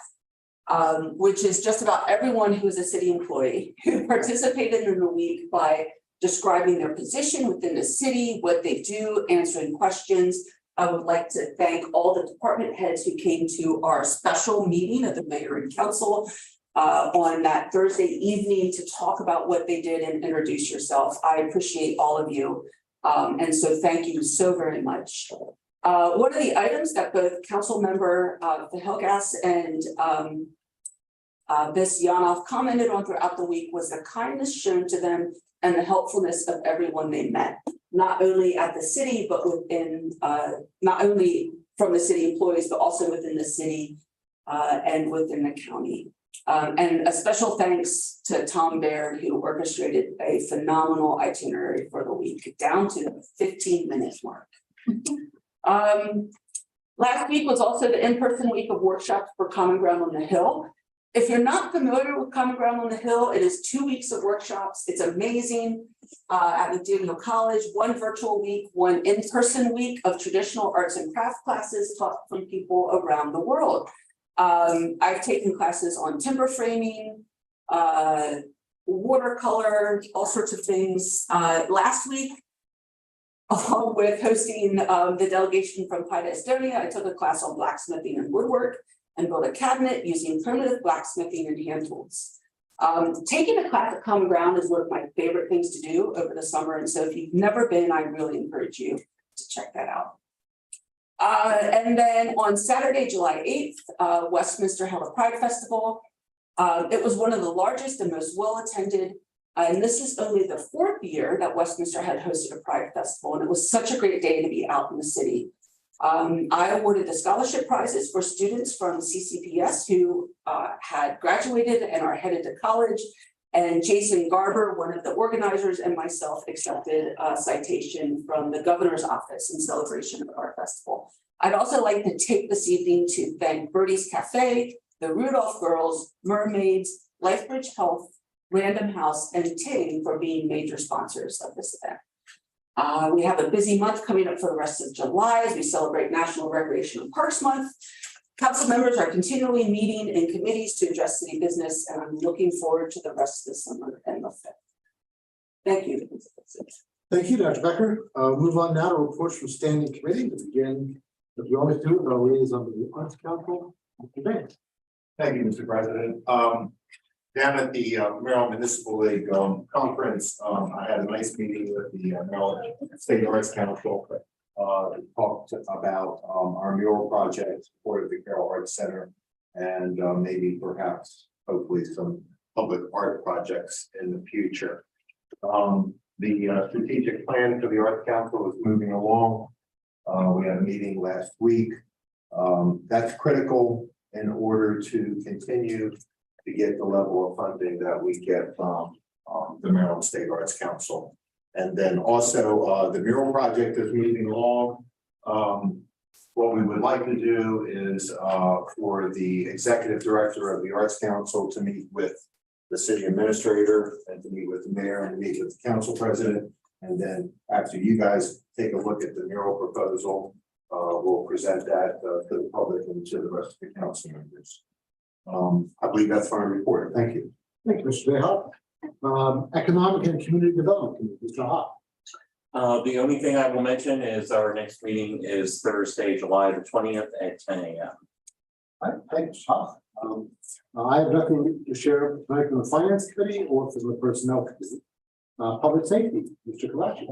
which is just about everyone who is a city employee who participated in the week by describing their position within the city, what they do, answering questions, I would like to thank all the department heads who came to our special meeting of the mayor and council on that Thursday evening to talk about what they did and introduce yourself. I appreciate all of you. And so thank you so very much. One of the items that both council member Helgas and Ms. Yanoff commented on throughout the week was the kindness shown to them and the helpfulness of everyone they met, not only at the city, but within, not only from the city employees, but also within the city and within the county. And a special thanks to Tom Baird, who orchestrated a phenomenal itinerary for the week, down to the 15-minute mark. Last week was also the in-person week of workshops for Common Ground on the Hill. If you're not familiar with Common Ground on the Hill, it is 2 weeks of workshops. It's amazing. At McDaniel College, 1 virtual week, 1 in-person week of traditional arts and craft classes taught from people around the world. I've taken classes on timber framing, watercolor, all sorts of things. Last week, along with hosting the delegation from Pida, Estonia, I took a class on blacksmithing and woodwork and built a cabinet using primitive blacksmithing and hand tools. Taking a class at Common Ground is one of my favorite things to do over the summer. And so if you've never been, I really encourage you to check that out. And then on Saturday, July 8th, Westminster held a Pride Festival. It was one of the largest and most well-attended. And this is only the 4th year that Westminster had hosted a Pride Festival. And it was such a great day to be out in the city. I awarded the scholarship prizes for students from CCPS who had graduated and are headed to college. And Jason Garber, one of the organizers, and myself accepted a citation from the governor's office in celebration of our festival. I'd also like to take this evening to thank Birdie's Cafe, the Rudolph Girls, Mermaids, Lifebridge Health, Random House, and Ting for being major sponsors of this event. We have a busy month coming up for the rest of July as we celebrate National Recreational Parks Month. Council members are continually meeting in committees to address city business, and I'm looking forward to the rest of the summer and the fall. Thank you. Thank you, Dr. Becker. Move on now to reports from standing committee to begin, as we always do, with our liaison to the Arts Council. Thank you, Mr. President. Down at the Maryland Municipal League conference, I had a nice meeting with the Maryland State Arts Council. Talked about our mural project for the Carroll Arts Center and maybe perhaps hopefully some public art projects in the future. The strategic plan for the Arts Council is moving along. We had a meeting last week. That's critical in order to continue to get the level of funding that we get from the Maryland State Arts Council. And then also the mural project is moving along. What we would like to do is for the executive director of the Arts Council to meet with the city administrator and to meet with the mayor and meet with the council president. And then after you guys take a look at the mural proposal, we'll present that to the public and to the rest of the council members. I believe that's my report. Thank you. Thank you, Mr. Behar. Economic and Community Development Committee, Mr. Hawk. The only thing I will mention is our next meeting is Thursday, July the 20th at 10 a.m. All right, thanks, Mr. Hawk. I have nothing to share tonight from the Finance Committee or from the Personnel Committee. Public Safety, Mr. Kalachi.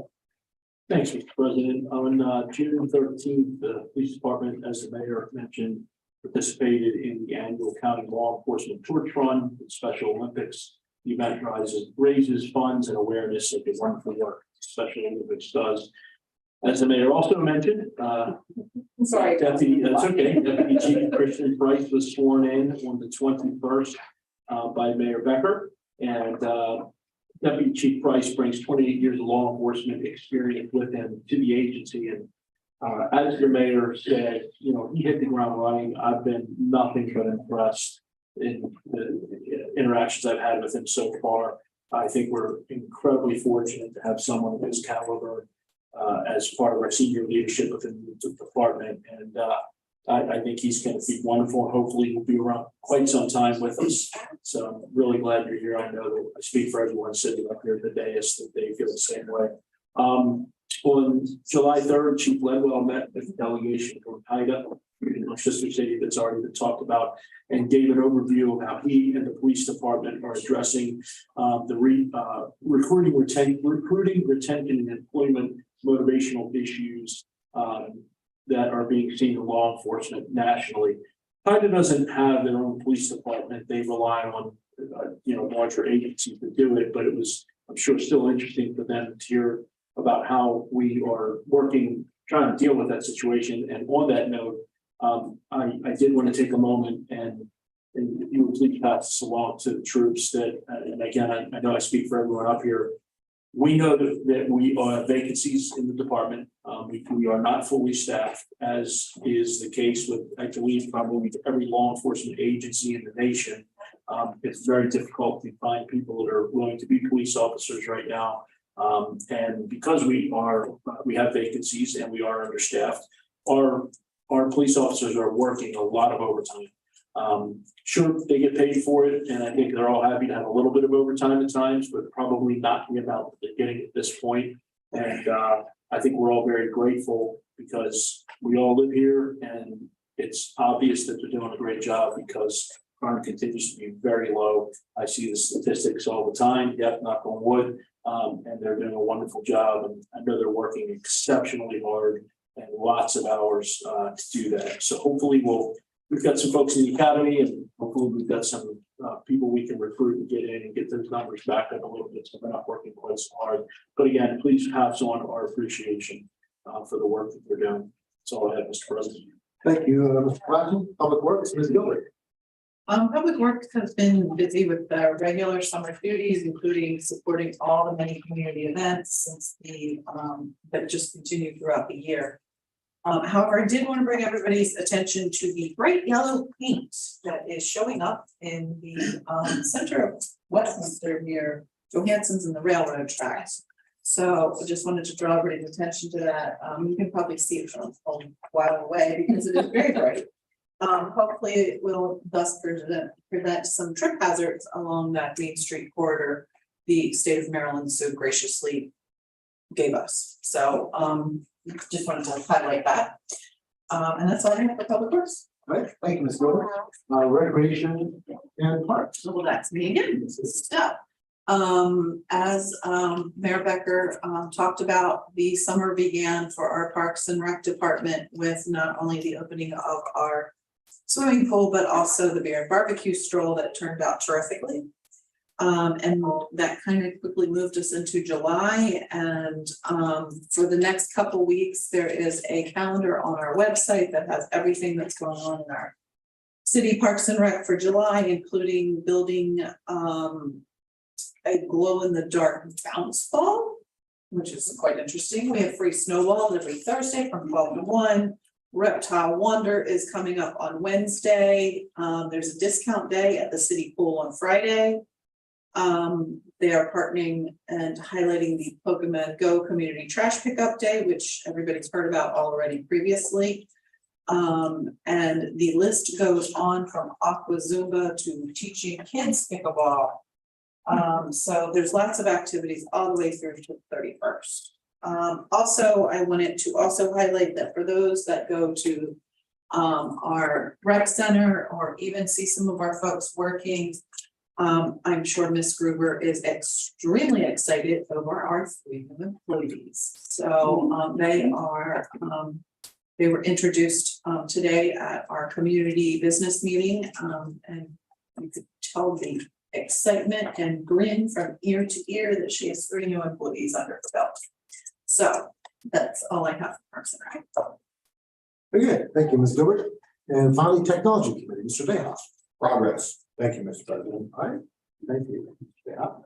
Thanks, Mr. President. On June 13th, the police department, as the mayor mentioned, participated in the annual county law enforcement torch run, the Special Olympics. The event raises funds and awareness of the wonderful work Special Olympics does. As the mayor also mentioned, Sorry. Deputy Chief Christian Price was sworn in on the 21st by Mayor Becker, and Deputy Chief Price brings 28 years of law enforcement experience with him to the agency. And as the mayor said, you know, he hit the ground running. I've been nothing but impressed in the interactions I've had with him so far. I think we're incredibly fortunate to have someone of his caliber as part of our senior leadership within the department. And I think he's going to be wonderful, and hopefully he'll be around quite some time with us. So I'm really glad you're here. I know that I speak for everyone sitting up here today, is that they feel the same way. On July 3rd, Chief Ledwell met with a delegation from HIDA, our sister city that's already been talked about, and gave an overview of how he and the police department are addressing recruiting, retention, and employment motivational issues that are being seen in law enforcement nationally. HIDA doesn't have their own police department. They rely on larger agencies to do it, but it was, I'm sure, still interesting for them to hear about how we are working, trying to deal with that situation. And on that note, I did want to take a moment and you would please pass this along to the troops that, and again, I know I speak for everyone up here. We know that we have vacancies in the department. We are not fully staffed, as is the case with, I believe, probably every law enforcement agency in the nation. It's very difficult to find people that are willing to be police officers right now. And because we have vacancies and we are understaffed, our police officers are working a lot of overtime. Sure, they get paid for it, and I think they're all happy to have a little bit of overtime at times, but probably not the amount that they're getting at this point. And I think we're all very grateful because we all live here, and it's obvious that they're doing a great job because crime continues to be very low. I see the statistics all the time, yet knock on wood, and they're doing a wonderful job. And I know they're working exceptionally hard and lots of hours to do that. So hopefully we've got some folks in the academy, and hopefully we've got some people we can recruit and get in and get those numbers back up a little bit. So we're not working quite so hard. But again, please pass on our appreciation for the work that they're doing. That's all I have, Mr. President. Thank you, Mr. President. Public Works, Ms. Gilbert. Public Works has been busy with their regular summer duties, including supporting all the many community events since that just continue throughout the year. However, I did want to bring everybody's attention to the bright yellow paint that is showing up in the center of Westminster near Johansson's and the railroad tracks. So I just wanted to draw everybody's attention to that. You can probably see it from a while away because it is very bright. Hopefully it will thus prevent some trip hazards along that Main Street corridor the state of Maryland so graciously gave us. So just wanted to highlight that. And that's all I have for Public Works. All right, thank you, Ms. Gilbert. Recreation and Parks. Well, that's me again. So, as Mayor Becker talked about, the summer began for our Parks and Rec department with not only the opening of our swimming pool, but also the beer and barbecue stroll that turned out terrifically. And that kind of quickly moved us into July. And for the next couple weeks, there is a calendar on our website that has everything that's going on in our city Parks and Rec for July, including building a glow-in-the-dark bounce ball, which is quite interesting. We have free snowballs every Thursday from 12 to 1. Reptile Wonder is coming up on Wednesday. There's a discount day at the city pool on Friday. They are partnering and highlighting the Pokemon Go Community Trash Pickup Day, which everybody's heard about already previously. And the list goes on from Aqua Zumba to teaching kids pickleball. So there's lots of activities all the way through to the 31st. Also, I wanted to also highlight that for those that go to our rec center or even see some of our folks working, I'm sure Ms. Gruber is extremely excited over our 3 new employees. So they were introduced today at our community business meeting, and you could tell the excitement and grin from ear to ear that she has 3 new employees under her belt. So that's all I have for Parks and Rec. Very good. Thank you, Ms. Gilbert. And finally, Technology Committee, Mr. Dayhoff. Progress. Thank you, Mr. President. All right. Thank you, Mr.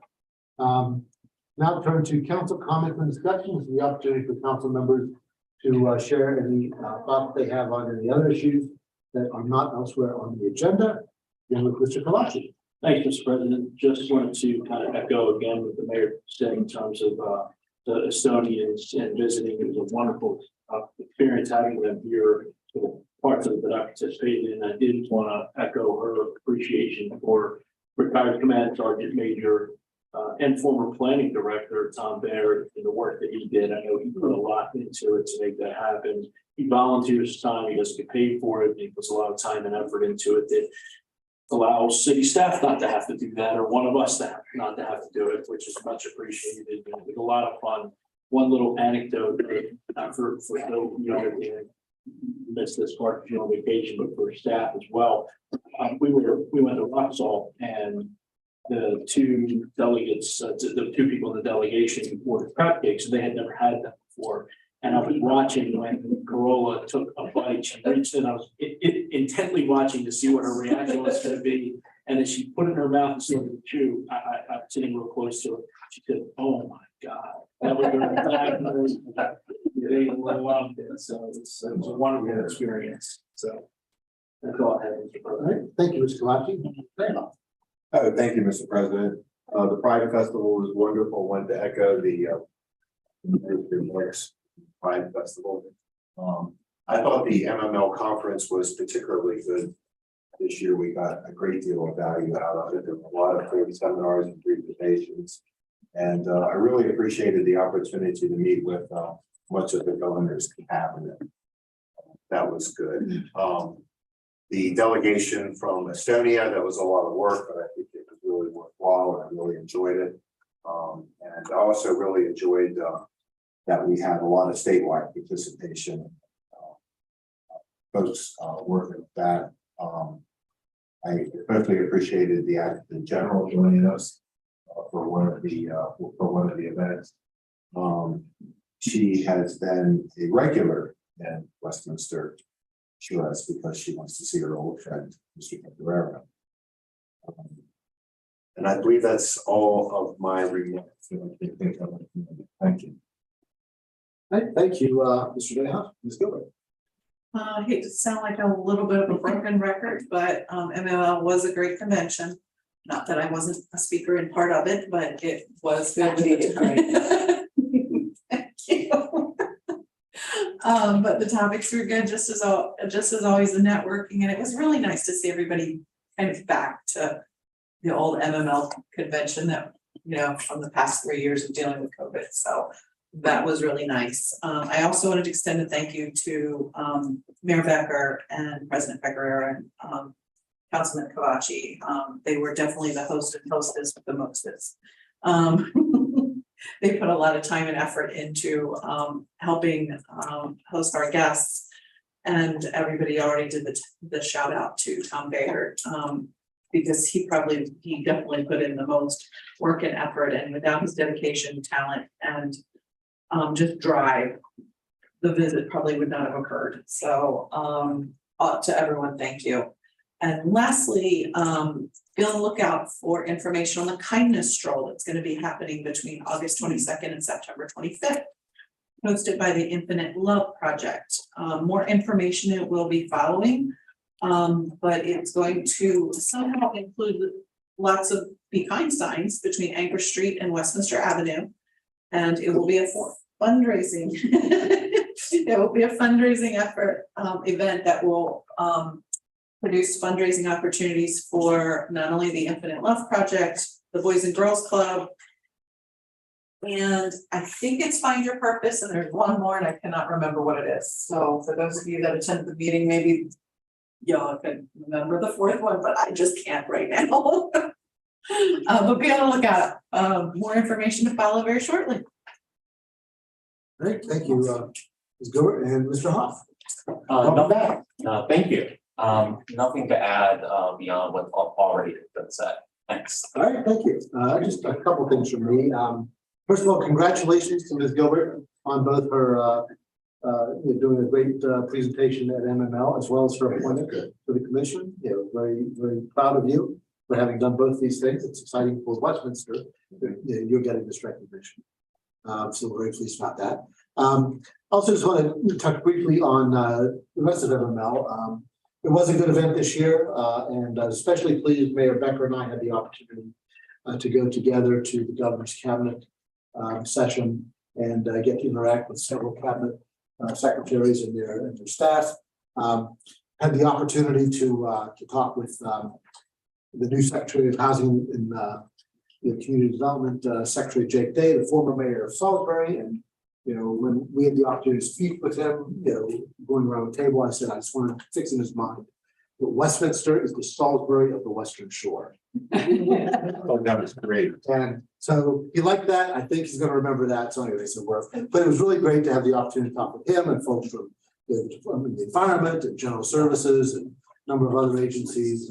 Dayhoff. Now turn to council comments and discussions, the opportunity for council members to share any thoughts they have on any other issues that are not elsewhere on the agenda. Again, with Mr. Kalachi. Thanks, Mr. President. Just wanted to kind of echo again what the mayor said in terms of the Estonians and visiting. It was a wonderful experience having them here for the parts of it that I participated in. I did want to echo her appreciation for retired Command Sergeant Major and former planning director, Tom Baird, and the work that he did. I know he put a lot into it to make that happen. He volunteers his time, he doesn't get paid for it, and he puts a lot of time and effort into it that allows city staff not to have to do that, or one of us not to have to do it, which is much appreciated. It was a lot of fun. One little anecdote for missed this part of your vacation, but for staff as well. We went to Roxall, and the two delegates, the two people in the delegation ordered crab cakes, and they had never had them before. And I was watching when Corolla took a bite, she reached in, I was intently watching to see what her reaction was going to be. And as she put it in her mouth and started to chew, I'm sitting real close to her. She said, "Oh my God." That was they loved it. So it was a wonderful experience. So that's all I had. All right, thank you, Mr. Kalachi. Thank you, Mr. President. The Pride Festival was wonderful. Wanted to echo the Pride Festival. I thought the MML conference was particularly good. This year, we got a great deal of value out of it. There were a lot of great seminars and presentations. And I really appreciated the opportunity to meet with much of the governor's cabinet. That was good. The delegation from Estonia, that was a lot of work, but I think it was really worthwhile and I really enjoyed it. And I also really enjoyed that we had a lot of statewide participation. Folks working with that. I especially appreciated the Adjutant General joining us for one of the events. She has been a regular in Westminster, because she wants to see her old friend, Mr. Cabrera. And I believe that's all of my remarks. Thank you. All right, thank you, Mr. Dayhoff. Ms. Gilbert. I hate to sound like a little bit of a broken record, but MML was a great convention. Not that I wasn't a speaker in part of it, but it was good. Thank you. But the topics were good, just as always, the networking, and it was really nice to see everybody kind of back to the old MML convention that, from the past 3 years of dealing with COVID. So that was really nice. I also wanted to extend a thank you to Mayor Becker and President Pecoraro and Councilman Kavachi. They were definitely the host and hostess with the mostest. They put a lot of time and effort into helping host our guests, and everybody already did the shout out to Tom Baird, because he definitely put in the most work and effort, and without his dedication, talent, and just drive, the visit probably would not have occurred. So to everyone, thank you. And lastly, be on the lookout for information on the kindness stroll that's going to be happening between August 22nd and September 25th, hosted by the Infinite Love Project. More information it will be following, but it's going to somehow include lots of Be Kind signs between Anchor Street and Westminster Avenue, and it will be a fundraising. It will be a fundraising effort event that will produce fundraising opportunities for not only the Infinite Love Project, the Boys and Girls Club, and I think it's Find Your Purpose, and there's one more and I cannot remember what it is. So for those of you that attended the meeting, maybe y'all can remember the fourth one, but I just can't right now. But be on the lookout. More information to follow very shortly. Great, thank you, Ms. Gilbert and Mr. Hoff. Thank you. Nothing to add beyond what already has been said. Thanks. All right, thank you. Just a couple things from me. First of all, congratulations to Ms. Gilbert on both her doing a great presentation at MML, as well as her appointment to the commission. Very, very proud of you for having done both these things. It's exciting for Westminster that you're getting this recognition. So we're very pleased about that. Also just want to touch briefly on the rest of MML. It was a good event this year, and especially pleased Mayor Becker and I had the opportunity to go together to the governor's cabinet session and get to interact with several cabinet secretaries and their staff. Had the opportunity to talk with the new Secretary of Housing Community Development Secretary Jake Day, the former mayor of Salisbury, and when we had the opportunity to speak with him, going around the table, I said, I just want to fix in his mind that Westminster is the Salisbury of the Western Shore. Oh, that was great. And so he liked that. I think he's going to remember that. So anyway, but it was really great to have the opportunity to talk with him and folks from the environment and general services and a number of other agencies.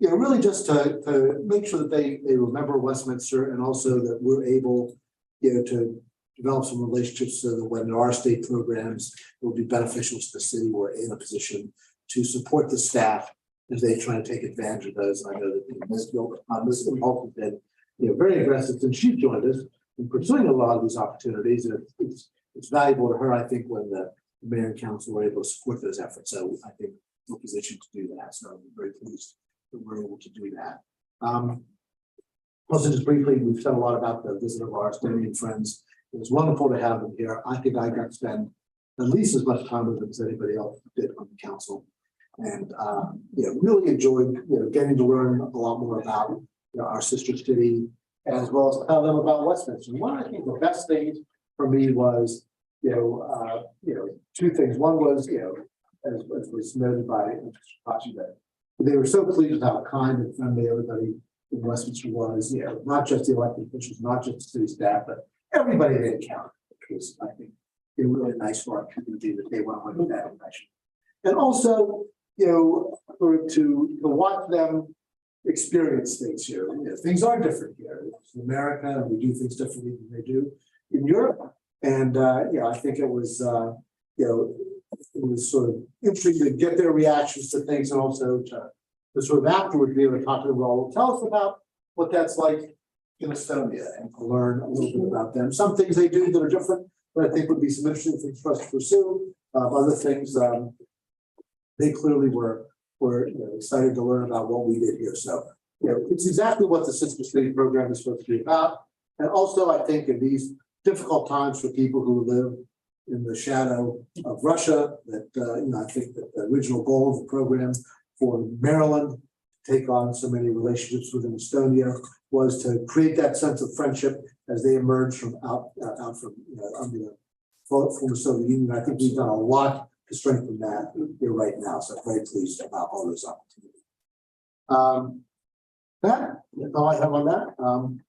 Really just to make sure that they remember Westminster, and also that we're able, to develop some relationships so that when there are state programs, it will be beneficial to the city. We're in a position to support the staff as they try to take advantage of those. And I know that Ms. Holt has been, very aggressive since she joined us in pursuing a lot of these opportunities. And it's valuable to her, I think, when the mayor and council were able to support those efforts. So I think we're positioned to do that. So I'm very pleased that we're able to do that. Also, just briefly, we've said a lot about the visit of our Estonian friends. It was wonderful to have them here. I think I got to spend at least as much time with them as anybody else did on the council. And really enjoyed getting to learn a lot more about our sister city, as well as tell them about Westminster. And one, I think the best things for me was two things. One was as was noted by Mr. Pachi, that they were so pleased with how kind and friendly everybody in Westminster was. Not just the elected officials, not just the city staff, but everybody they encountered, which was, I think, really nice for our community that they went with that impression. And also, to watch them experience things here. Things are different here. It's in America, and we do things differently than they do in Europe. And I think it was it was sort of interesting to get their reactions to things, and also to sort of afterwards be able to talk to them all. Tell us about what that's like in Estonia, and to learn a little bit about them. Some things they do that are different, but I think would be some interesting things for us to pursue. Other things they clearly were excited to learn about what we did here. So it's exactly what the Sister City program is supposed to be about. And also, I think in these difficult times for people who live in the shadow of Russia, that I think that the original goal of the program for Maryland to take on so many relationships within Estonia was to create that sense of friendship as they emerge from out from under the former Soviet Union. I think we've done a lot to strengthen that here right now. So I'm very pleased about all those opportunities. That's all I have on that.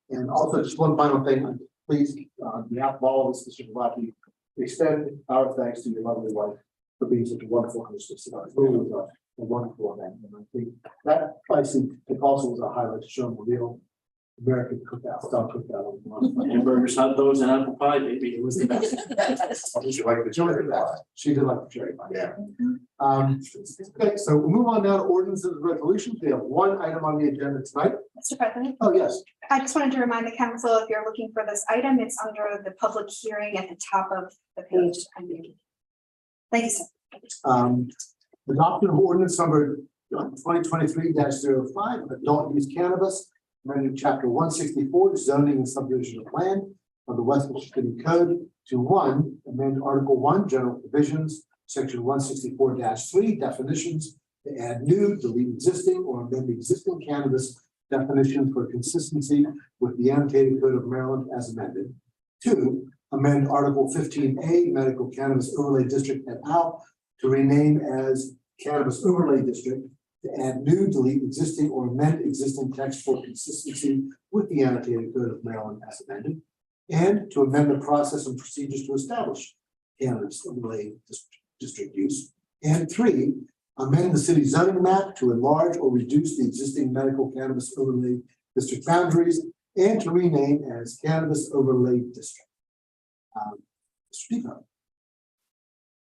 And also just one final thing, please, on behalf of all of us, Mr. Galati, extend our thanks to your lovely wife for being such a wonderful hostess. It really was a wonderful event. And I think that I think it also was a highlight to show them the real American cookout, style cookout. Hamburgers, hot dogs, and apple pie, maybe. It was the best. Did you like the cherry pie? She did like the cherry pie. Yeah. Okay, so we'll move on now to ordinances and resolutions. We have one item on the agenda tonight. Mr. President, Oh, yes. I just wanted to remind the council, if you're looking for this item, it's under the public hearing at the top of the page. Thank you, sir. Adoption of ordinance number 2023-05, adult use cannabis, amending chapter 164, zoning and subdivision of land of the Westminster City Code to 1, amend article 1, general provisions, section 164-3, definitions, to add new, delete existing, or amend the existing cannabis definition for consistency with the annotated code of Maryland as amended. 2, amend article 15A, medical cannabis overlay district et al. To rename as cannabis overlay district, to add new, delete existing, or amend existing text for consistency with the annotated code of Maryland as amended, and to amend the process and procedures to establish cannabis overlay district use. And 3, amend the city zoning map to enlarge or reduce the existing medical cannabis overlay district boundaries, and to rename as cannabis overlay district. Speaker.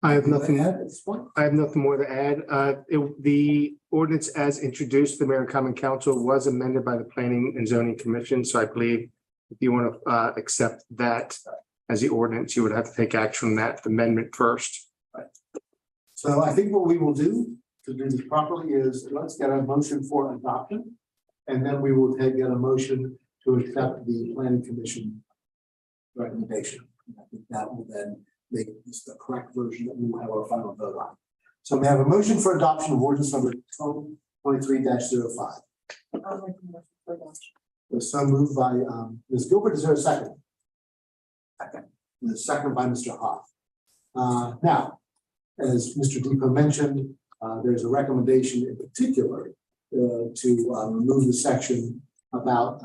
I have nothing. At this point. I have nothing more to add. The ordinance as introduced, the mayor and common council was amended by the planning and zoning commission. So I believe if you want to accept that as the ordinance, you would have to take action on that amendment first. Right. So I think what we will do to do this properly is let's get a motion for adoption, and then we will get a motion to accept the planning commission recommendation. I think that will then make this the correct version that we will have our final vote on. So we have a motion for adoption of ordinance number 2023-05. So moved by Ms. Gilbert. Is there a second? Second. And a second by Mr. Hoff. Now, as Mr. Depot mentioned, there's a recommendation in particular to remove the section about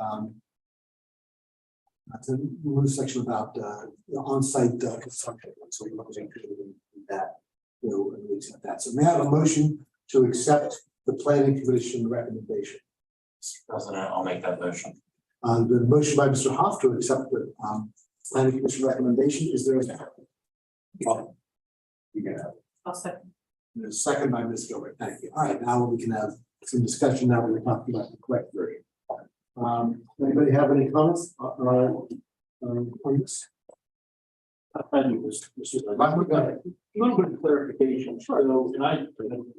on-site consumption. So we're not including that, and we accept that. So may I have a motion to accept the planning commission recommendation? President, I'll make that motion. The motion by Mr. Hoff to accept the planning commission recommendation. Is there a second? You can have. I'll second. There's a second by Ms. Gilbert. Thank you. All right, now we can have some discussion now that we're talking about the correct version. Anybody have any comments on this? I do this. Right, we got it. A little bit of clarification, so, and I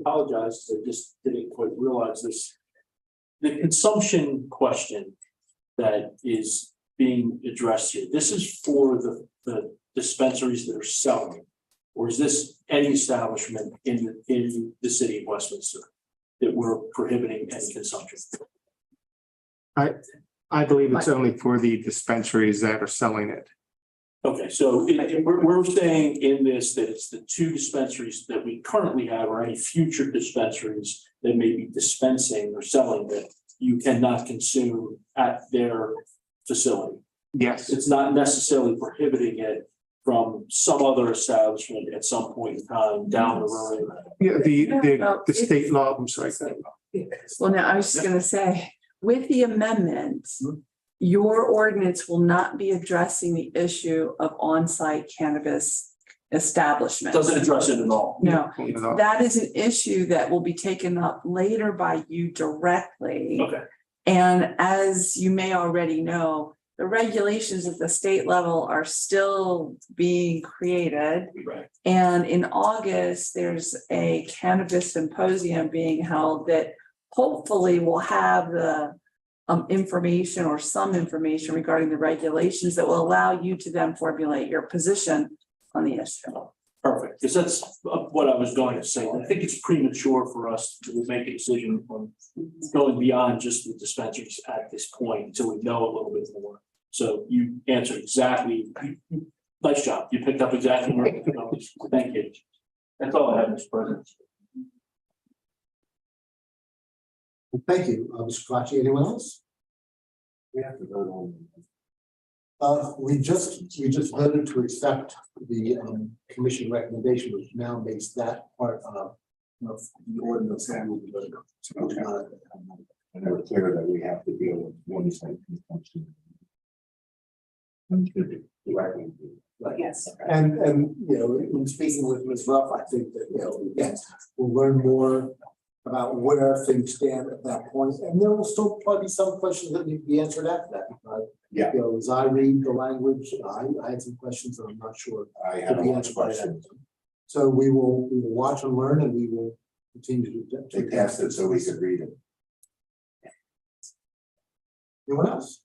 apologize, I just didn't quite realize this. The consumption question that is being addressed here, this is for the dispensaries that are selling. Or is this any establishment in the city of Westminster that we're prohibiting any consumption? I believe it's only for the dispensaries that are selling it. Okay, so we're saying in this that it's the two dispensaries that we currently have or any future dispensaries that may be dispensing or selling that you cannot consume at their facility. Yes. It's not necessarily prohibiting it from some other establishment at some point in time down the road. Yeah, the state law, I'm sorry. Well, now, I was just gonna say, with the amendment, your ordinance will not be addressing the issue of on-site cannabis establishment. Doesn't address it at all. No, that is an issue that will be taken up later by you directly. Okay. And as you may already know, the regulations at the state level are still being created. Right. And in August, there's a cannabis symposium being held that hopefully will have the information or some information regarding the regulations that will allow you to then formulate your position on the issue. Perfect, because that's what I was going to say. I think it's premature for us to make a decision on going beyond just the dispensaries at this point until we know a little bit more. So you answered exactly, nice job. You picked up exactly where it goes. Thank you. That's all I have, Mr. President. Thank you, Mr. Kalachi. Anyone else? We have to vote on. We just voted to accept the commission recommendation, which now makes that part of the ordinance that will be voted on. So we do not- And they were clear that we have to deal with one site consumption. Directly. Right. Yes. And in speaking with Ms. Ruff, I think that, yes, we'll learn more about where things stand at that point. And there will still probably be some questions that need to be answered after that. Yeah. As I read the language, I had some questions that I'm not sure I could have be a answered by that. question. So we will watch and learn, and we will continue to. They passed it so we could read it. Anyone else?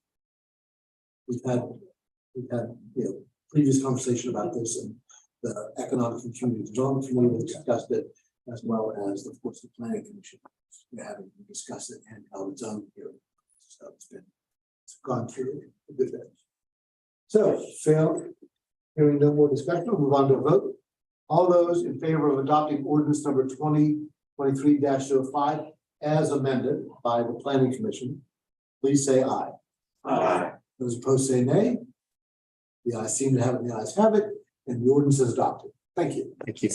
We've had previous conversation about this, and the Economic and Community Development Committee discussed it, as well as, of course, the Planning Commission. We haven't discussed it and held its own hearing. So it's gone through a good bit. So, hearing no more discussion, we'll move on to a vote. All those in favor of adopting ordinance number 2023-05 as amended by the Planning Commission, please say aye. Aye. Those opposed say nay. The ayes seem to have it, the ayes have it, and the ordinance is adopted. Thank you. Thank you.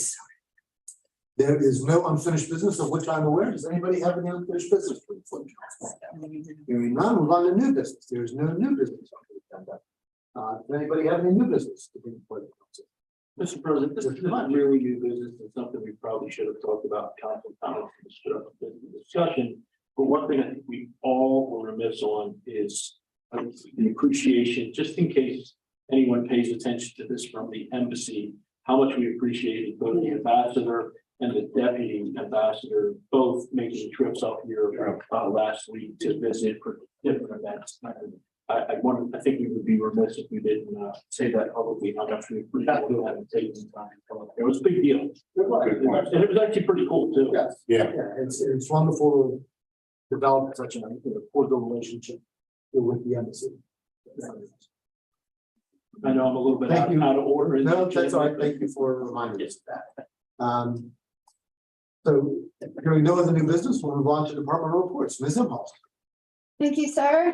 There is no unfinished business of which I'm aware. Does anybody have any unfinished business? Hearing none, move on to new business. There is no new business on the agenda. Does anybody have any new business to bring before the council? Mr. President, this is not really new business. It's something we probably should have talked about in council comments and discussion. But one thing I think we all were remiss on is the appreciation, just in case anyone pays attention to this from the embassy, how much we appreciated both the ambassador and the deputy ambassador, both making trips up here last week to visit for different events. I think we would be remiss if we didn't say that publicly, how much we appreciate that and taking the time. It was a big deal. And it was actually pretty cool too. Yes. Yeah. It's wonderful to develop such a cordial relationship with the embassy. I know I'm a little bit Thank you. out of order. No, that's all right. Thank you for reminding us of that. So hearing no other new business, we'll move on to department reports. Ms. Imhoff. Thank you, sir.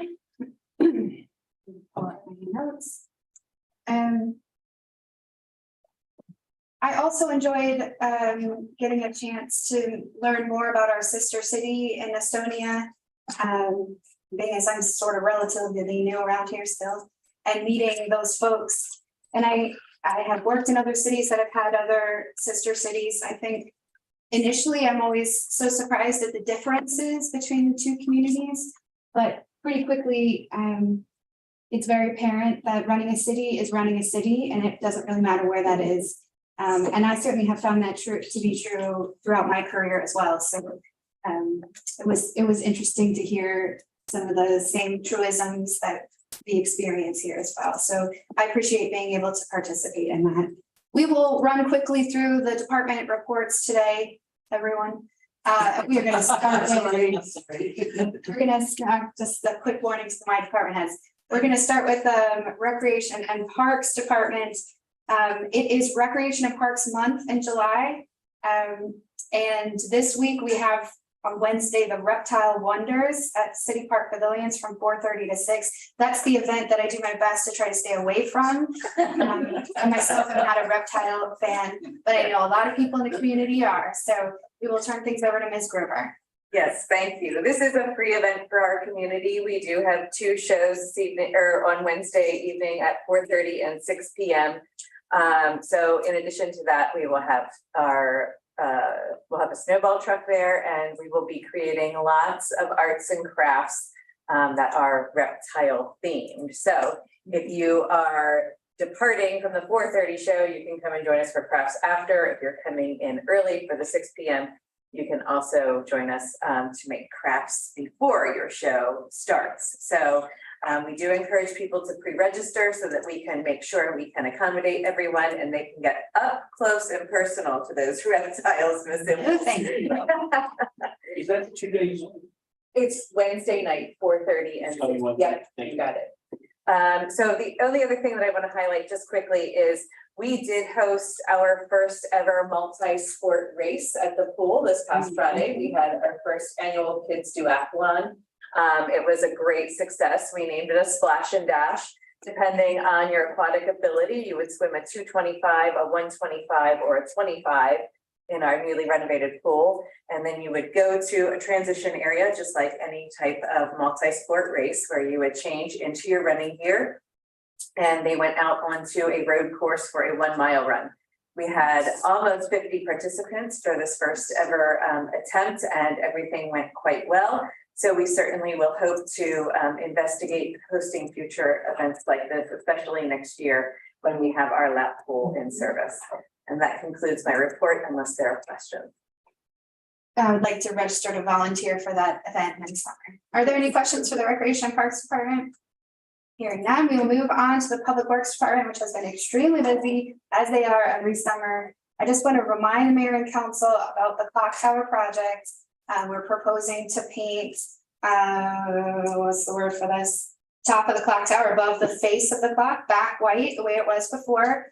Notes. I also enjoyed getting a chance to learn more about our sister city in Estonia. Being as I'm sort of relatively new around here still, and meeting those folks. And I have worked in other cities that have had other sister cities. I think initially I'm always so surprised at the differences between the two communities, but pretty quickly it's very apparent that running a city is running a city, and it doesn't really matter where that is. And I certainly have found that to be true throughout my career as well. So it was interesting to hear some of the same truisms that we experience here as well. So I appreciate being able to participate in that. We will run quickly through the department reports today, everyone. We are going to start with, we're going to start, just a quick warning to my department heads. We're going to start with Recreation and Parks Department. It is Recreation and Parks Month in July. And this week we have on Wednesday, the Reptile Wonders at City Park Pavilions from 4:30 to 6. That's the event that I do my best to try to stay away from. I myself am not a reptile fan, but I know a lot of people in the community are. So we will turn things over to Ms. Gruber. Yes, thank you. This is a free event for our community. We do have 2 shows this evening or on Wednesday evening at 4:30 and 6 p.m. So in addition to that, we will have our we'll have a snowball truck there, and we will be creating lots of arts and crafts that are reptile themed. So if you are departing from the 4:30 show, you can come and join us for crafts after. If you're coming in early for the 6 p.m., you can also join us to make crafts before your show starts. So we do encourage people to pre-register so that we can make sure we can accommodate everyone and they can get up close and personal to those reptiles. Thank you. Is that 2 days? It's Wednesday night, 4:30 and 6. Yep, you got it. So the only other thing that I want to highlight just quickly is we did host our first ever multi-sport race at the pool this past Friday. We had our first annual Kids Duathlon. It was a great success. We named it a splash and dash. Depending on your aquatic ability, you would swim a 225, a 125, or a 25 in our newly renovated pool. And then you would go to a transition area, just like any type of multi-sport race, where you would change into your running gear. And they went out onto a road course for a 1 mile run. We had almost 50 participants for this first ever attempt, and everything went quite well. So we certainly will hope to investigate hosting future events like this, especially next year when we have our lap pool in service. And that concludes my report, unless there are questions. I would like to register to volunteer for that event next summer. Are there any questions for the Recreation and Parks Department? Hearing none, we will move on to the Public Works Department, which has been extremely busy as they are every summer. I just want to remind the mayor and council about the clock tower project. We're proposing to paint, what's the word for this? Top of the clock tower above the face of the clock, back white, the way it was before.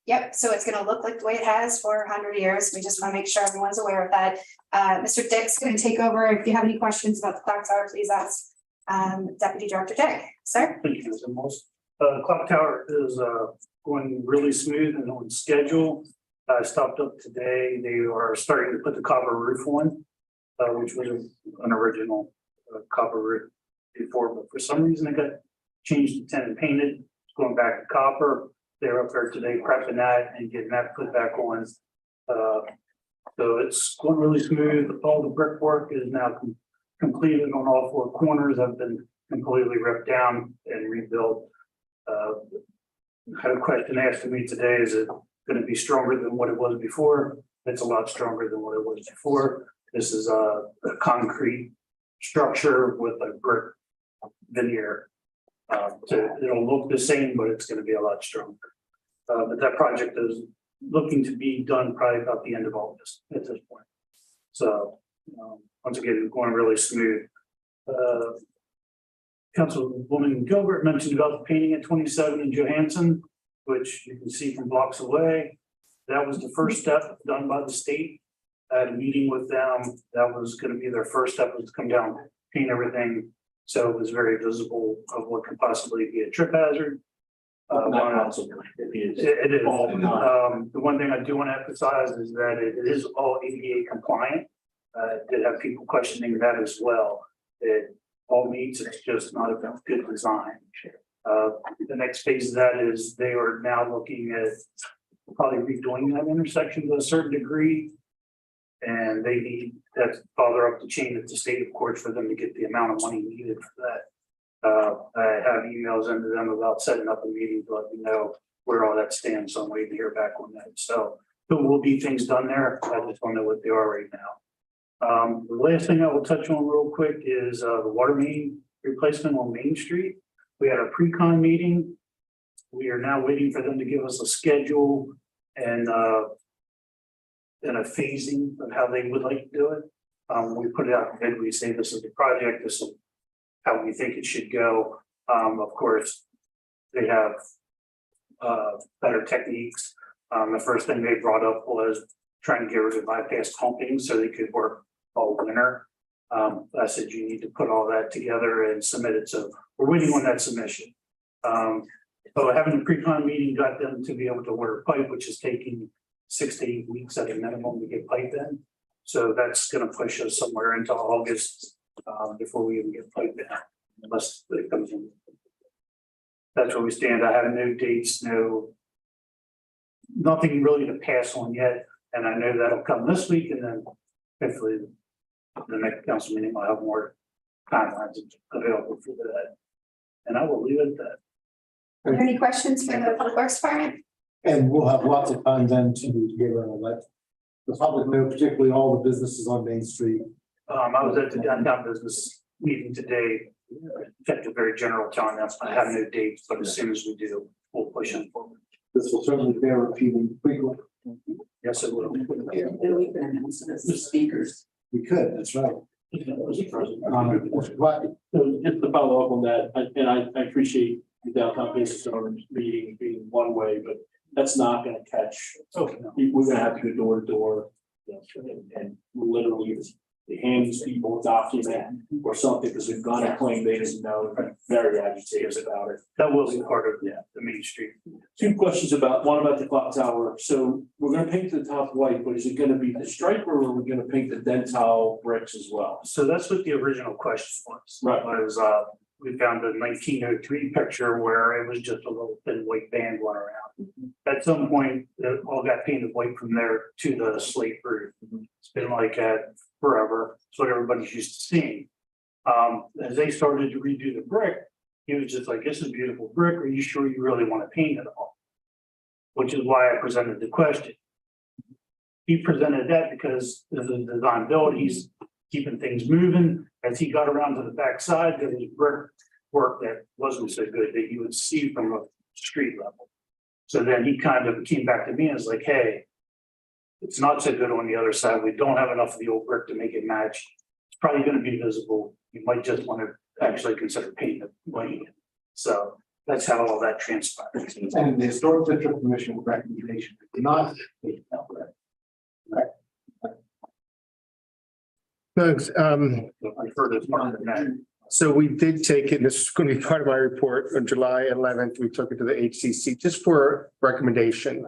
Yep, so it's gonna look like the way it has for 100 years. We just want to make sure everyone's aware of that. Mr. Dick's gonna take over. If you have any questions about the clock tower, please ask Deputy Director Dick. Sir? Thank you, Mr. Moss. Clock tower is going really smooth and on schedule. I stopped up today. They are starting to put the copper roof on, which was an original copper roof before, but for some reason it got changed to tin and painted. It's going back to copper. They're up there today prepping that and getting that put back on. So it's going really smooth. All the brickwork is now completed on all 4 corners. Have been completely ripped down and rebuilt. I had a question asked to me today, is it going to be stronger than what it was before? It's a lot stronger than what it was before. This is a concrete structure with a brick veneer. So it'll look the same, but it's going to be a lot stronger. But that project is looking to be done probably about the end of August at this point. So once again, going really smooth. Councilwoman Gilbert mentioned about the painting at 27 in Johansson, which you can see from blocks away. That was the first step done by the state. I had a meeting with them. That was going to be their first step, was to come down, paint everything. So it was very visible of what could possibly be a trip hazard. It is. The one thing I do want to emphasize is that it is all ADA compliant. Did have people questioning that as well. It all meets, it's just not a good design. The next phase of that is they are now looking at probably redoing that intersection to a certain degree. And they need that farther up the chain at the state, of course, for them to get the amount of money needed for that. I have emails into them about setting up a meeting to let me know where all that stands. So I'm waiting to hear back on that. So there will be things done there. I just don't know what they are right now. The last thing I will touch on real quick is the water main replacement on Main Street. We had a pre-con meeting. We are now waiting for them to give us a schedule and a phasing of how they would like to do it. We put it out in bid, we say this is the project, this is how we think it should go. Of course, they have better techniques. The first thing they brought up was trying to get rid of bypass pumping so they could work all winter. I said, you need to put all that together and submit it. So we're waiting on that submission. So having the pre-con meeting got them to be able to order pipe, which is taking 6 to 8 weeks at a minimum to get pipe in. So that's going to push us somewhere into August before we even get pipe in, unless it comes in. That's where we stand. I have no dates, nothing really to pass on yet. And I know that'll come this week, and then hopefully the next council meeting will have more timelines available for that. And I will leave it at that. Are there any questions for the Public Works Department? And we'll have lots of time then to give her and let the public know, particularly all the businesses on Main Street. I was at the downtown business meeting today. Kept it very general, telling them I have no dates, but as soon as we do, we'll push it forward. This will certainly bear repeating frequently. Yes, it will. And we can announce it as the speakers. We could, that's right. Right. So just to follow up on that, I appreciate the downtown business owners meeting being one way, but that's not gonna catch. Okay. We're gonna have to go door to door, and literally hand these people a document or something, because they're gonna claim they didn't know, and very agitated about it. That will be part of the Main Street. Two questions one about the clock tower. So we're gonna paint the top white, but is it gonna be the stripe, or are we gonna paint the dentile bricks as well? So that's what the original question was. Right. Was we found a 1903 picture where it was just a little thin white band going around. At some point, it all got painted white from there to the slate roof. It's been like that forever. It's what everybody's used to seeing. As they started to redo the brick, he was just like, this is beautiful brick. Are you sure you really want to paint it all? Which is why I presented the question. He presented that because as a design build, he's keeping things moving. As he got around to the backside, there was brick work that wasn't so good that you would see from a street level. So then he kind of came back to me and was like, hey, it's not so good on the other side. We don't have enough of the old brick to make it match. It's probably going to be visible. You might just want to actually consider painting it white. So that's how all that transpired. And the Historic District Commission recommendation did not. Thanks. I've heard it's more than that. So we did take it, this is going to be part of my report on July 11th. We took it to the HCC just for recommendation.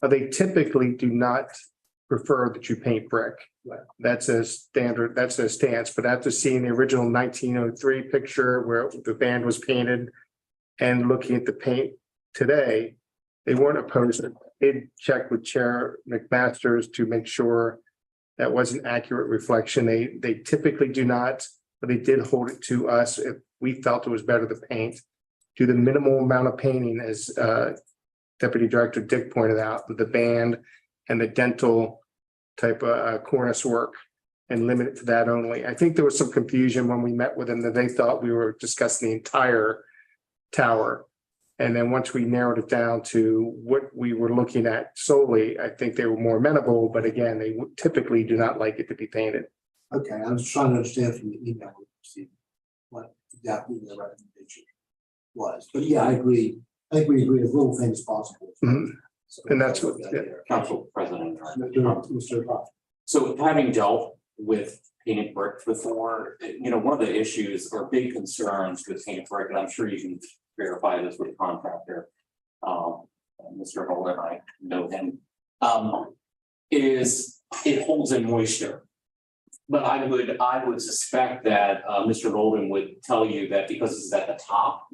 They typically do not prefer that you paint brick. That's a standard, that's a stance, but after seeing the original 1903 picture where the band was painted and looking at the paint today, they weren't opposed. They checked with Chair McMasters to make sure that was an accurate reflection. They typically do not, but they did hold it to us if we felt it was better to paint. Do the minimal amount of painting, as Deputy Director Dick pointed out, with the band and the dental type of cornice work, and limit it to that only. I think there was some confusion when we met with them that they thought we were discussing the entire tower. And then once we narrowed it down to what we were looking at solely, I think they were more amenable, but again, they typically do not like it to be painted. Okay, I was trying to understand from the email. What exactly what the recommendation was. But yeah, I agree. I think we agree as little things as possible. Mhm. And that's what- yeah. Council President. Mr. Pop. So having dealt with painted brick before, one of the issues or big concerns with painted brick, and I'm sure you can verify this with the contractor. Mr. Holden, I know him, is it holds in moisture. But I would suspect that Mr. Golden would tell you that because it's at the top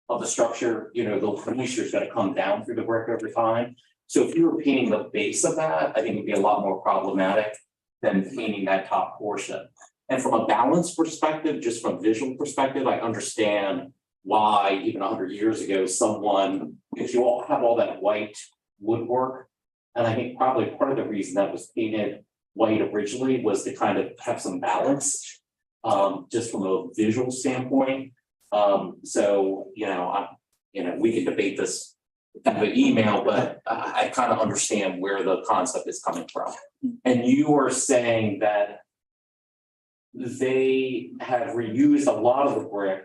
of the structure, the moisture is gonna come down through the brick over time. So if you were painting the base of that, I think it'd be a lot more problematic than painting that top portion. And from a balance perspective, just from a visual perspective, I understand why even 100 years ago, because you all have all that white woodwork. And I think probably part of the reason that was painted white originally was to kind of have some balance, just from a visual standpoint. We can debate this in the email, but I kind of understand where the concept is coming from. And you are saying that they have reused a lot of the brick.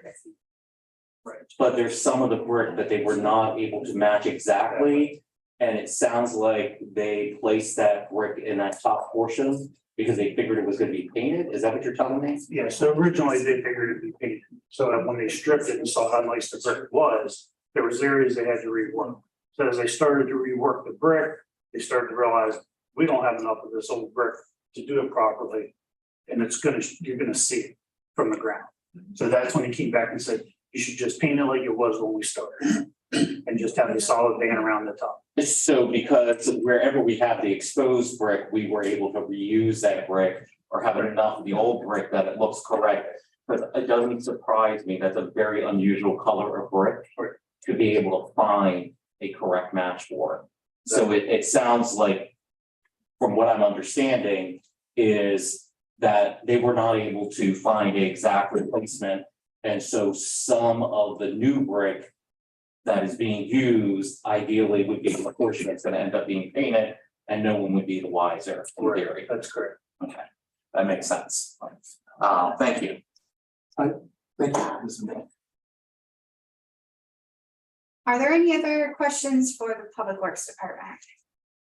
Right. But there's some of the brick that they were not able to match exactly. And it sounds like they placed that brick in that top portion because they figured it was gonna be painted. Is that what you're telling me? Yeah, so originally they figured it'd be painted, so that when they stripped it and saw how nice the brick was, there was areas they had to rework. So as they started to rework the brick, they started to realize, we don't have enough of this old brick to do it properly. And you're gonna see it from the ground. So that's when he came back and said, you should just paint it like it was when we started. And just have a solid band around the top. So because wherever we have the exposed brick, we were able to reuse that brick or have enough of the old brick that it looks correct. But it doesn't surprise me. That's a very unusual color of brick to be able to find a correct match for it. So it sounds like, from what I'm understanding, is that they were not able to find the exact replacement. And so some of the new brick that is being used ideally would be the portion that's gonna end up being painted and no one would be the wiser in theory. That's correct. Okay, that makes sense. Thank you. Thank you, Mr. Mayor. Are there any other questions for the Public Works Department?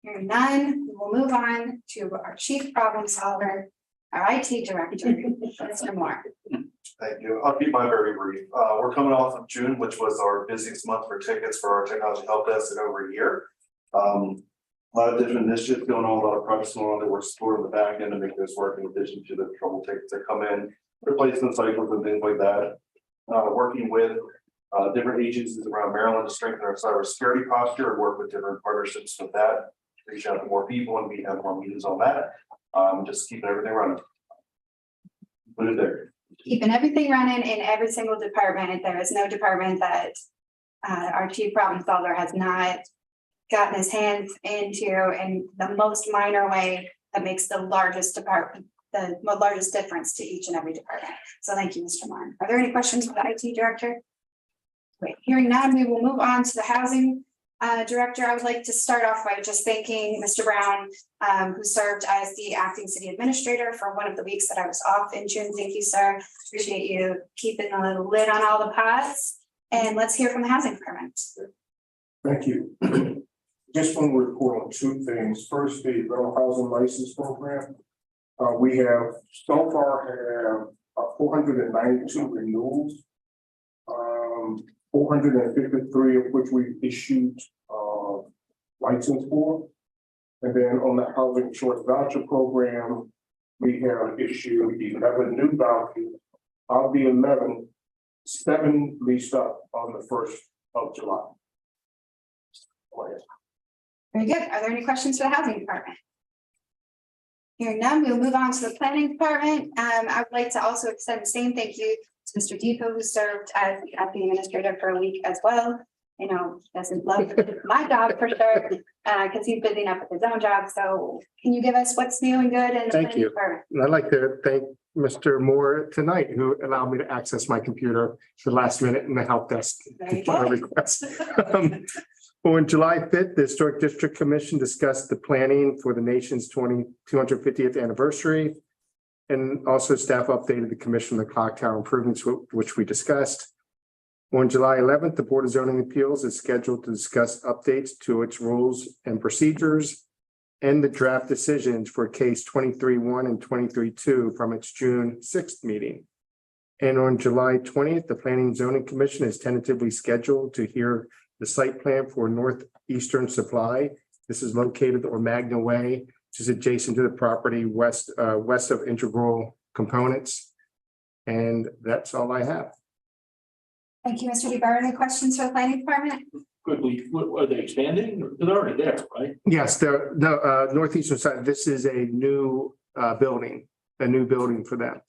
Hearing none, we will move on to our chief problem solver, our IT director, Mr. Moore. Thank you. I'll keep mine very brief. We're coming off of June, which was our busiest month for tickets for our technology help desk in over a year. A lot of different initiatives going on, a lot of projects going on that we're supporting the back end to make this work in addition to the trouble tickets that come in, replacement cycles and things like that. Working with different agencies around Maryland to strengthen our cybersecurity posture and work with different partnerships with that. Reach out to more people and we have more meetings on that. Just keeping everything running. Put it there. Keeping everything running in every single department. There is no department that our chief problem solver has not gotten his hands into in the most minor way that makes the largest difference to each and every department. So thank you, Mr. Moore. Are there any questions for the IT director? Great. Hearing none, we will move on to the housing director. I would like to start off by just thanking Mr. Brown, who served as the acting city administrator for one of the weeks that I was off in June. Thank you, sir. Appreciate you keeping a little lid on all the pots. And let's hear from the housing department. Thank you. Just want to report on two things. First, the rental housing license program. We have so far have 492 renewals. 453 of which we issued license for. And then on the housing short voucher program, we have issued 11 new vouchers. Of the 11, 7 leased up on the 1st of July. Very good. Are there any questions for the housing department? Hearing none, we'll move on to the planning department. I would like to also extend the same thank you to Mr. Depot, who served as the acting administrator for a week as well. You know, doesn't love my job for sure, because he's busy enough with his own job. So can you give us what's new and good in the Thank planning you. department? And I'd like to thank Mr. Moore tonight, who allowed me to access my computer the last minute in the help desk. Very for our good. request. On July 5th, the Historic District Commission discussed the planning for the nation's 250th anniversary. And also staff updated the commission on the clock tower improvements, which we discussed. On July 11th, the Board of Zoning Appeals is scheduled to discuss updates to its rules and procedures and the draft decisions for case 23-1 and 23-2 from its June 6th meeting. And on July 20th, the Planning and Zoning Commission is tentatively scheduled to hear the site plan for Northeastern Supply. This is located on Magna Way, which is adjacent to the property west of Integral Components. And that's all I have. Thank you, Mr. DeBar. Any questions for the planning department? Quickly, what, are they expanding? They're already there, right? Yes, the northeastern side, this is a new building for them.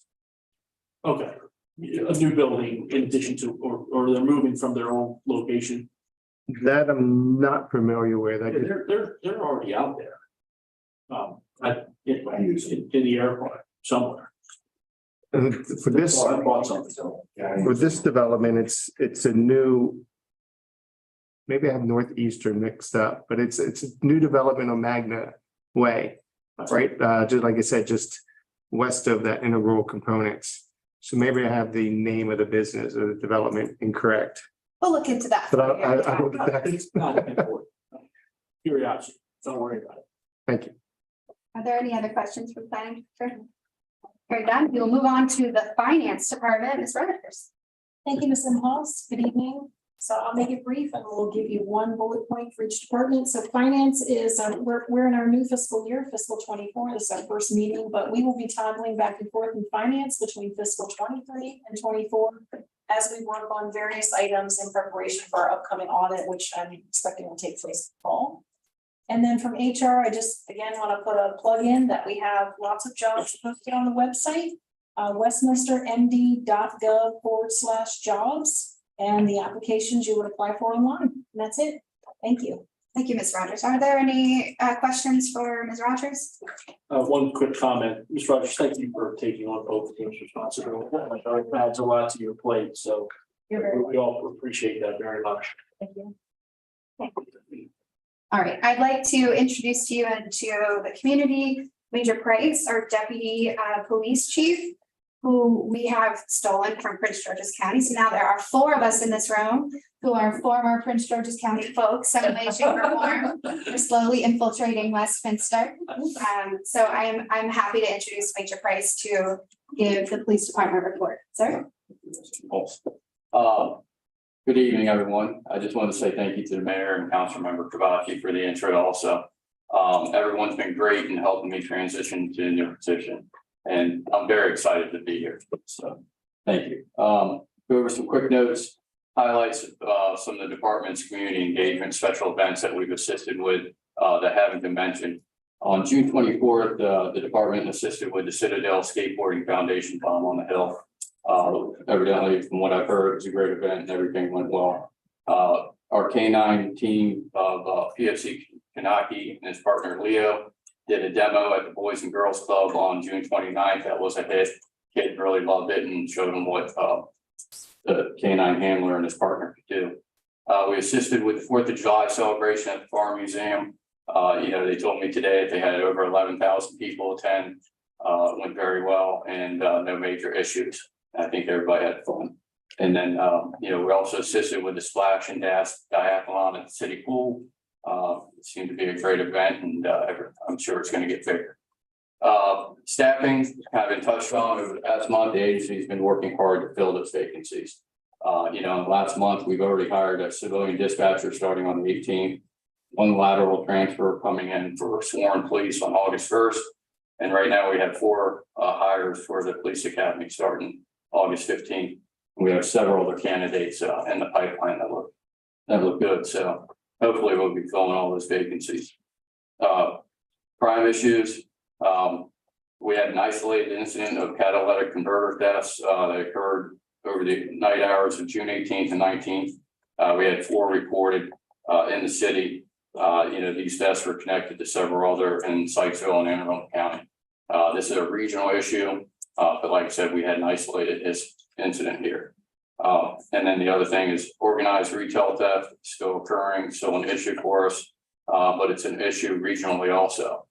Okay. A new building in addition to, or they're moving from their old location. That I'm not familiar with. They're already out there. In the airport somewhere. And for this, I bought something. for this development, it's a new. Maybe I have Northeastern mixed up, but it's a new development on Magna Way, right? Just like I said, just west of that Integral Components. So maybe I have the name of the business or the development incorrect. We'll look into that. But I will get that. Curiosity, don't worry about it. Thank you. Are there any other questions for the planning? Very done. We will move on to the finance department. Ms. Rogers. Thank you, Ms. Imhoff. Good evening. So I'll make it brief and we'll give you one bullet point for each department. So finance is, we're in our new fiscal year, fiscal 24. This is our first meeting, but we will be toggling back and forth in finance between fiscal 23 and 24 as we work on various items in preparation for our upcoming audit, which I'm expecting will take place in the fall. And then from HR, I just, again, want to put a plug in that we have lots of jobs posted on the website, westminstermd.gov/jobs. And the applications you would apply for online. And that's it. Thank you. Thank you, Ms. Rogers. Are there any questions for Ms. Rogers? One quick comment, Ms. Rogers, thank you for taking on both of those responsibilities. It adds a lot to your plate, so we all appreciate that very much. Thank you. All right, I'd like to introduce to you and to the community, Major Price, our Deputy Police Chief, who we have stolen from Prince George's County. So now there are 4 of us in this room who are former Prince George's County folks. Some way, shape, or form. We're slowly infiltrating Westminster. So I'm happy to introduce Major Price to give the police department report. Sir. Good evening, everyone. I just want to say thank you to the mayor and council member Kavachi for the intro also. Everyone's been great in helping me transition to a new position. And I'm very excited to be here. So thank you. Go over some quick notes, highlights of some of the department's community engagement, special events that we've assisted with that haven't been mentioned. On June 24th, the department assisted with the Citadel Skateboarding Foundation Bomb on the Hill. Evidently, from what I've heard, it was a great event and everything went well. Our K9 team of PFC Kanaki and his partner Leo did a demo at the Boys and Girls Club on June 29th. That was a hit. Kids really loved it and showed them what the K9 handler and his partner could do. We assisted with the 4th of July celebration at the Farm Museum. They told me today that they had over 11,000 people attend. Went very well and no major issues. I think everybody had fun. And then, we also assisted with the splash and dash diathlon at the city pool. It seemed to be a great event and I'm sure it's going to get bigger. Staffing kind of been touched on over the past month. The agency's been working hard to fill those vacancies. Last month, we've already hired a civilian dispatcher starting on the 18th, 1 lateral transfer coming in for sworn police on August 1st. And right now we have 4 hires for the police academy starting August 15th. We have several other candidates in the pipeline that look good. So hopefully we'll be filling all those vacancies. Crime issues. We had an isolated incident of catalytic converter thefts that occurred over the night hours of June 18th and 19th. We had 4 reported in the city. These thefts were connected to several other in Sykesville and Anne Arundel County. This is a regional issue, but like I said, we had an isolated incident here. And then the other thing is organized retail theft still occurring, still an issue for us, but it's an issue regionally also.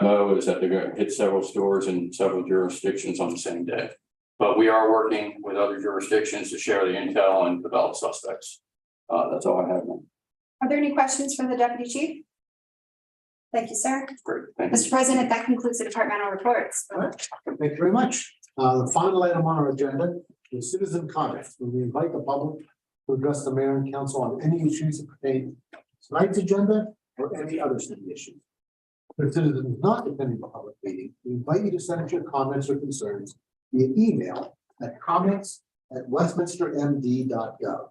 MO is that they're going to hit several stores in several jurisdictions on the same day. But we are working with other jurisdictions to share the intel and develop suspects. That's all I have. Are there any questions for the deputy chief? Thank you, sir. Great, thank you. Mr. President, that concludes the departmental reports. All right, thank you very much. The final item on our agenda is citizen comments. We invite the public to address the mayor and council on any issues that pertain to tonight's agenda or any other city issues. If citizens not attending the public meeting, we invite you to send your comments or concerns via email at comments@westminstermd.gov.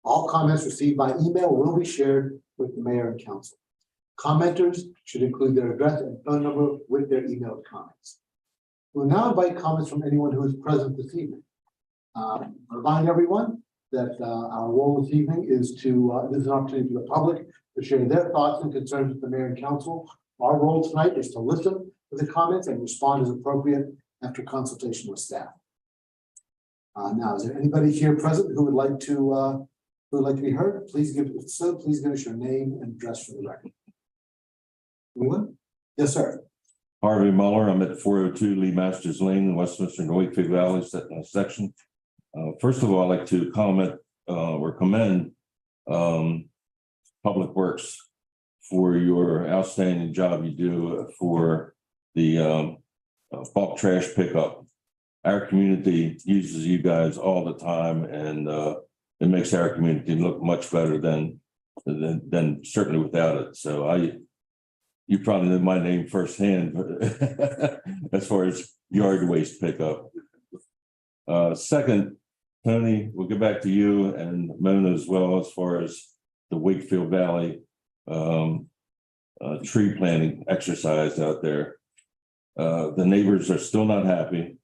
All comments received by email will be shared with the mayor and council. Commenters should include their address and phone number with their emailed comments. We'll now invite comments from anyone who is present this evening. Remind everyone that our role this evening is to, this is an opportunity for the public to share their thoughts and concerns with the mayor and council. Our role tonight is to listen to the comments and respond as appropriate after consultation with staff. Now, is there anybody here present who would like to be heard? Please give us your name and address for the record. Anyone? Yes, sir. Harvey Muller, I'm at 402 Lee Masters Lane in Westminster and Wakefield Valley section. First of all, I'd like to comment or commend Public Works for your outstanding job you do for the bulk trash pickup. Our community uses you guys all the time, and it makes our community look much better than certainly without it. So you probably know my name firsthand as far as yard waste pickup. Second, Tony, we'll get back to you and Mona as well as far as the Wakefield Valley tree planting exercise out there. The neighbors are still not happy.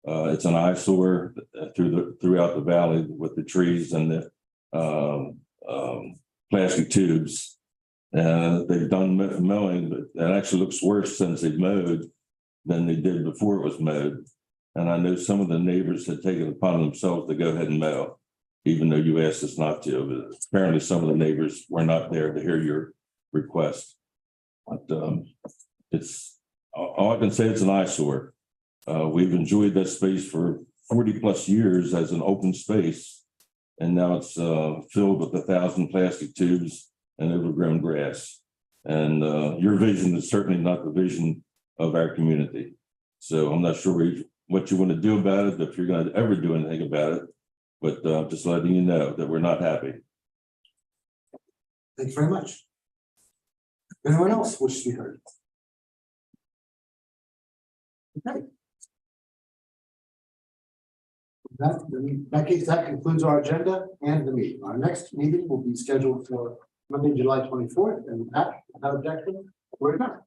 It's an eyesore throughout the valley with the trees and the plastic tubes. They've done mowing, but that actually looks worse since they've mowed than they did before it was mowed. And I know some of the neighbors had taken it upon themselves to go ahead and mow, even though you asked us not to. But apparently some of the neighbors were not there to hear your request. But it's all I can say, it's an eyesore. We've enjoyed that space for 40 plus years as an open space. And now it's filled with 1,000 plastic tubes and overgrown grass. And your vision is certainly not the vision of our community. So I'm not sure what you want to do about it, if you're going to ever do anything about it, but just letting you know that we're not happy. Thanks very much. Anyone else wish to be heard? Okay. In that case, that concludes our agenda and the meeting. Our next meeting will be scheduled for Monday, July 24th, and without objection, we're adjourned.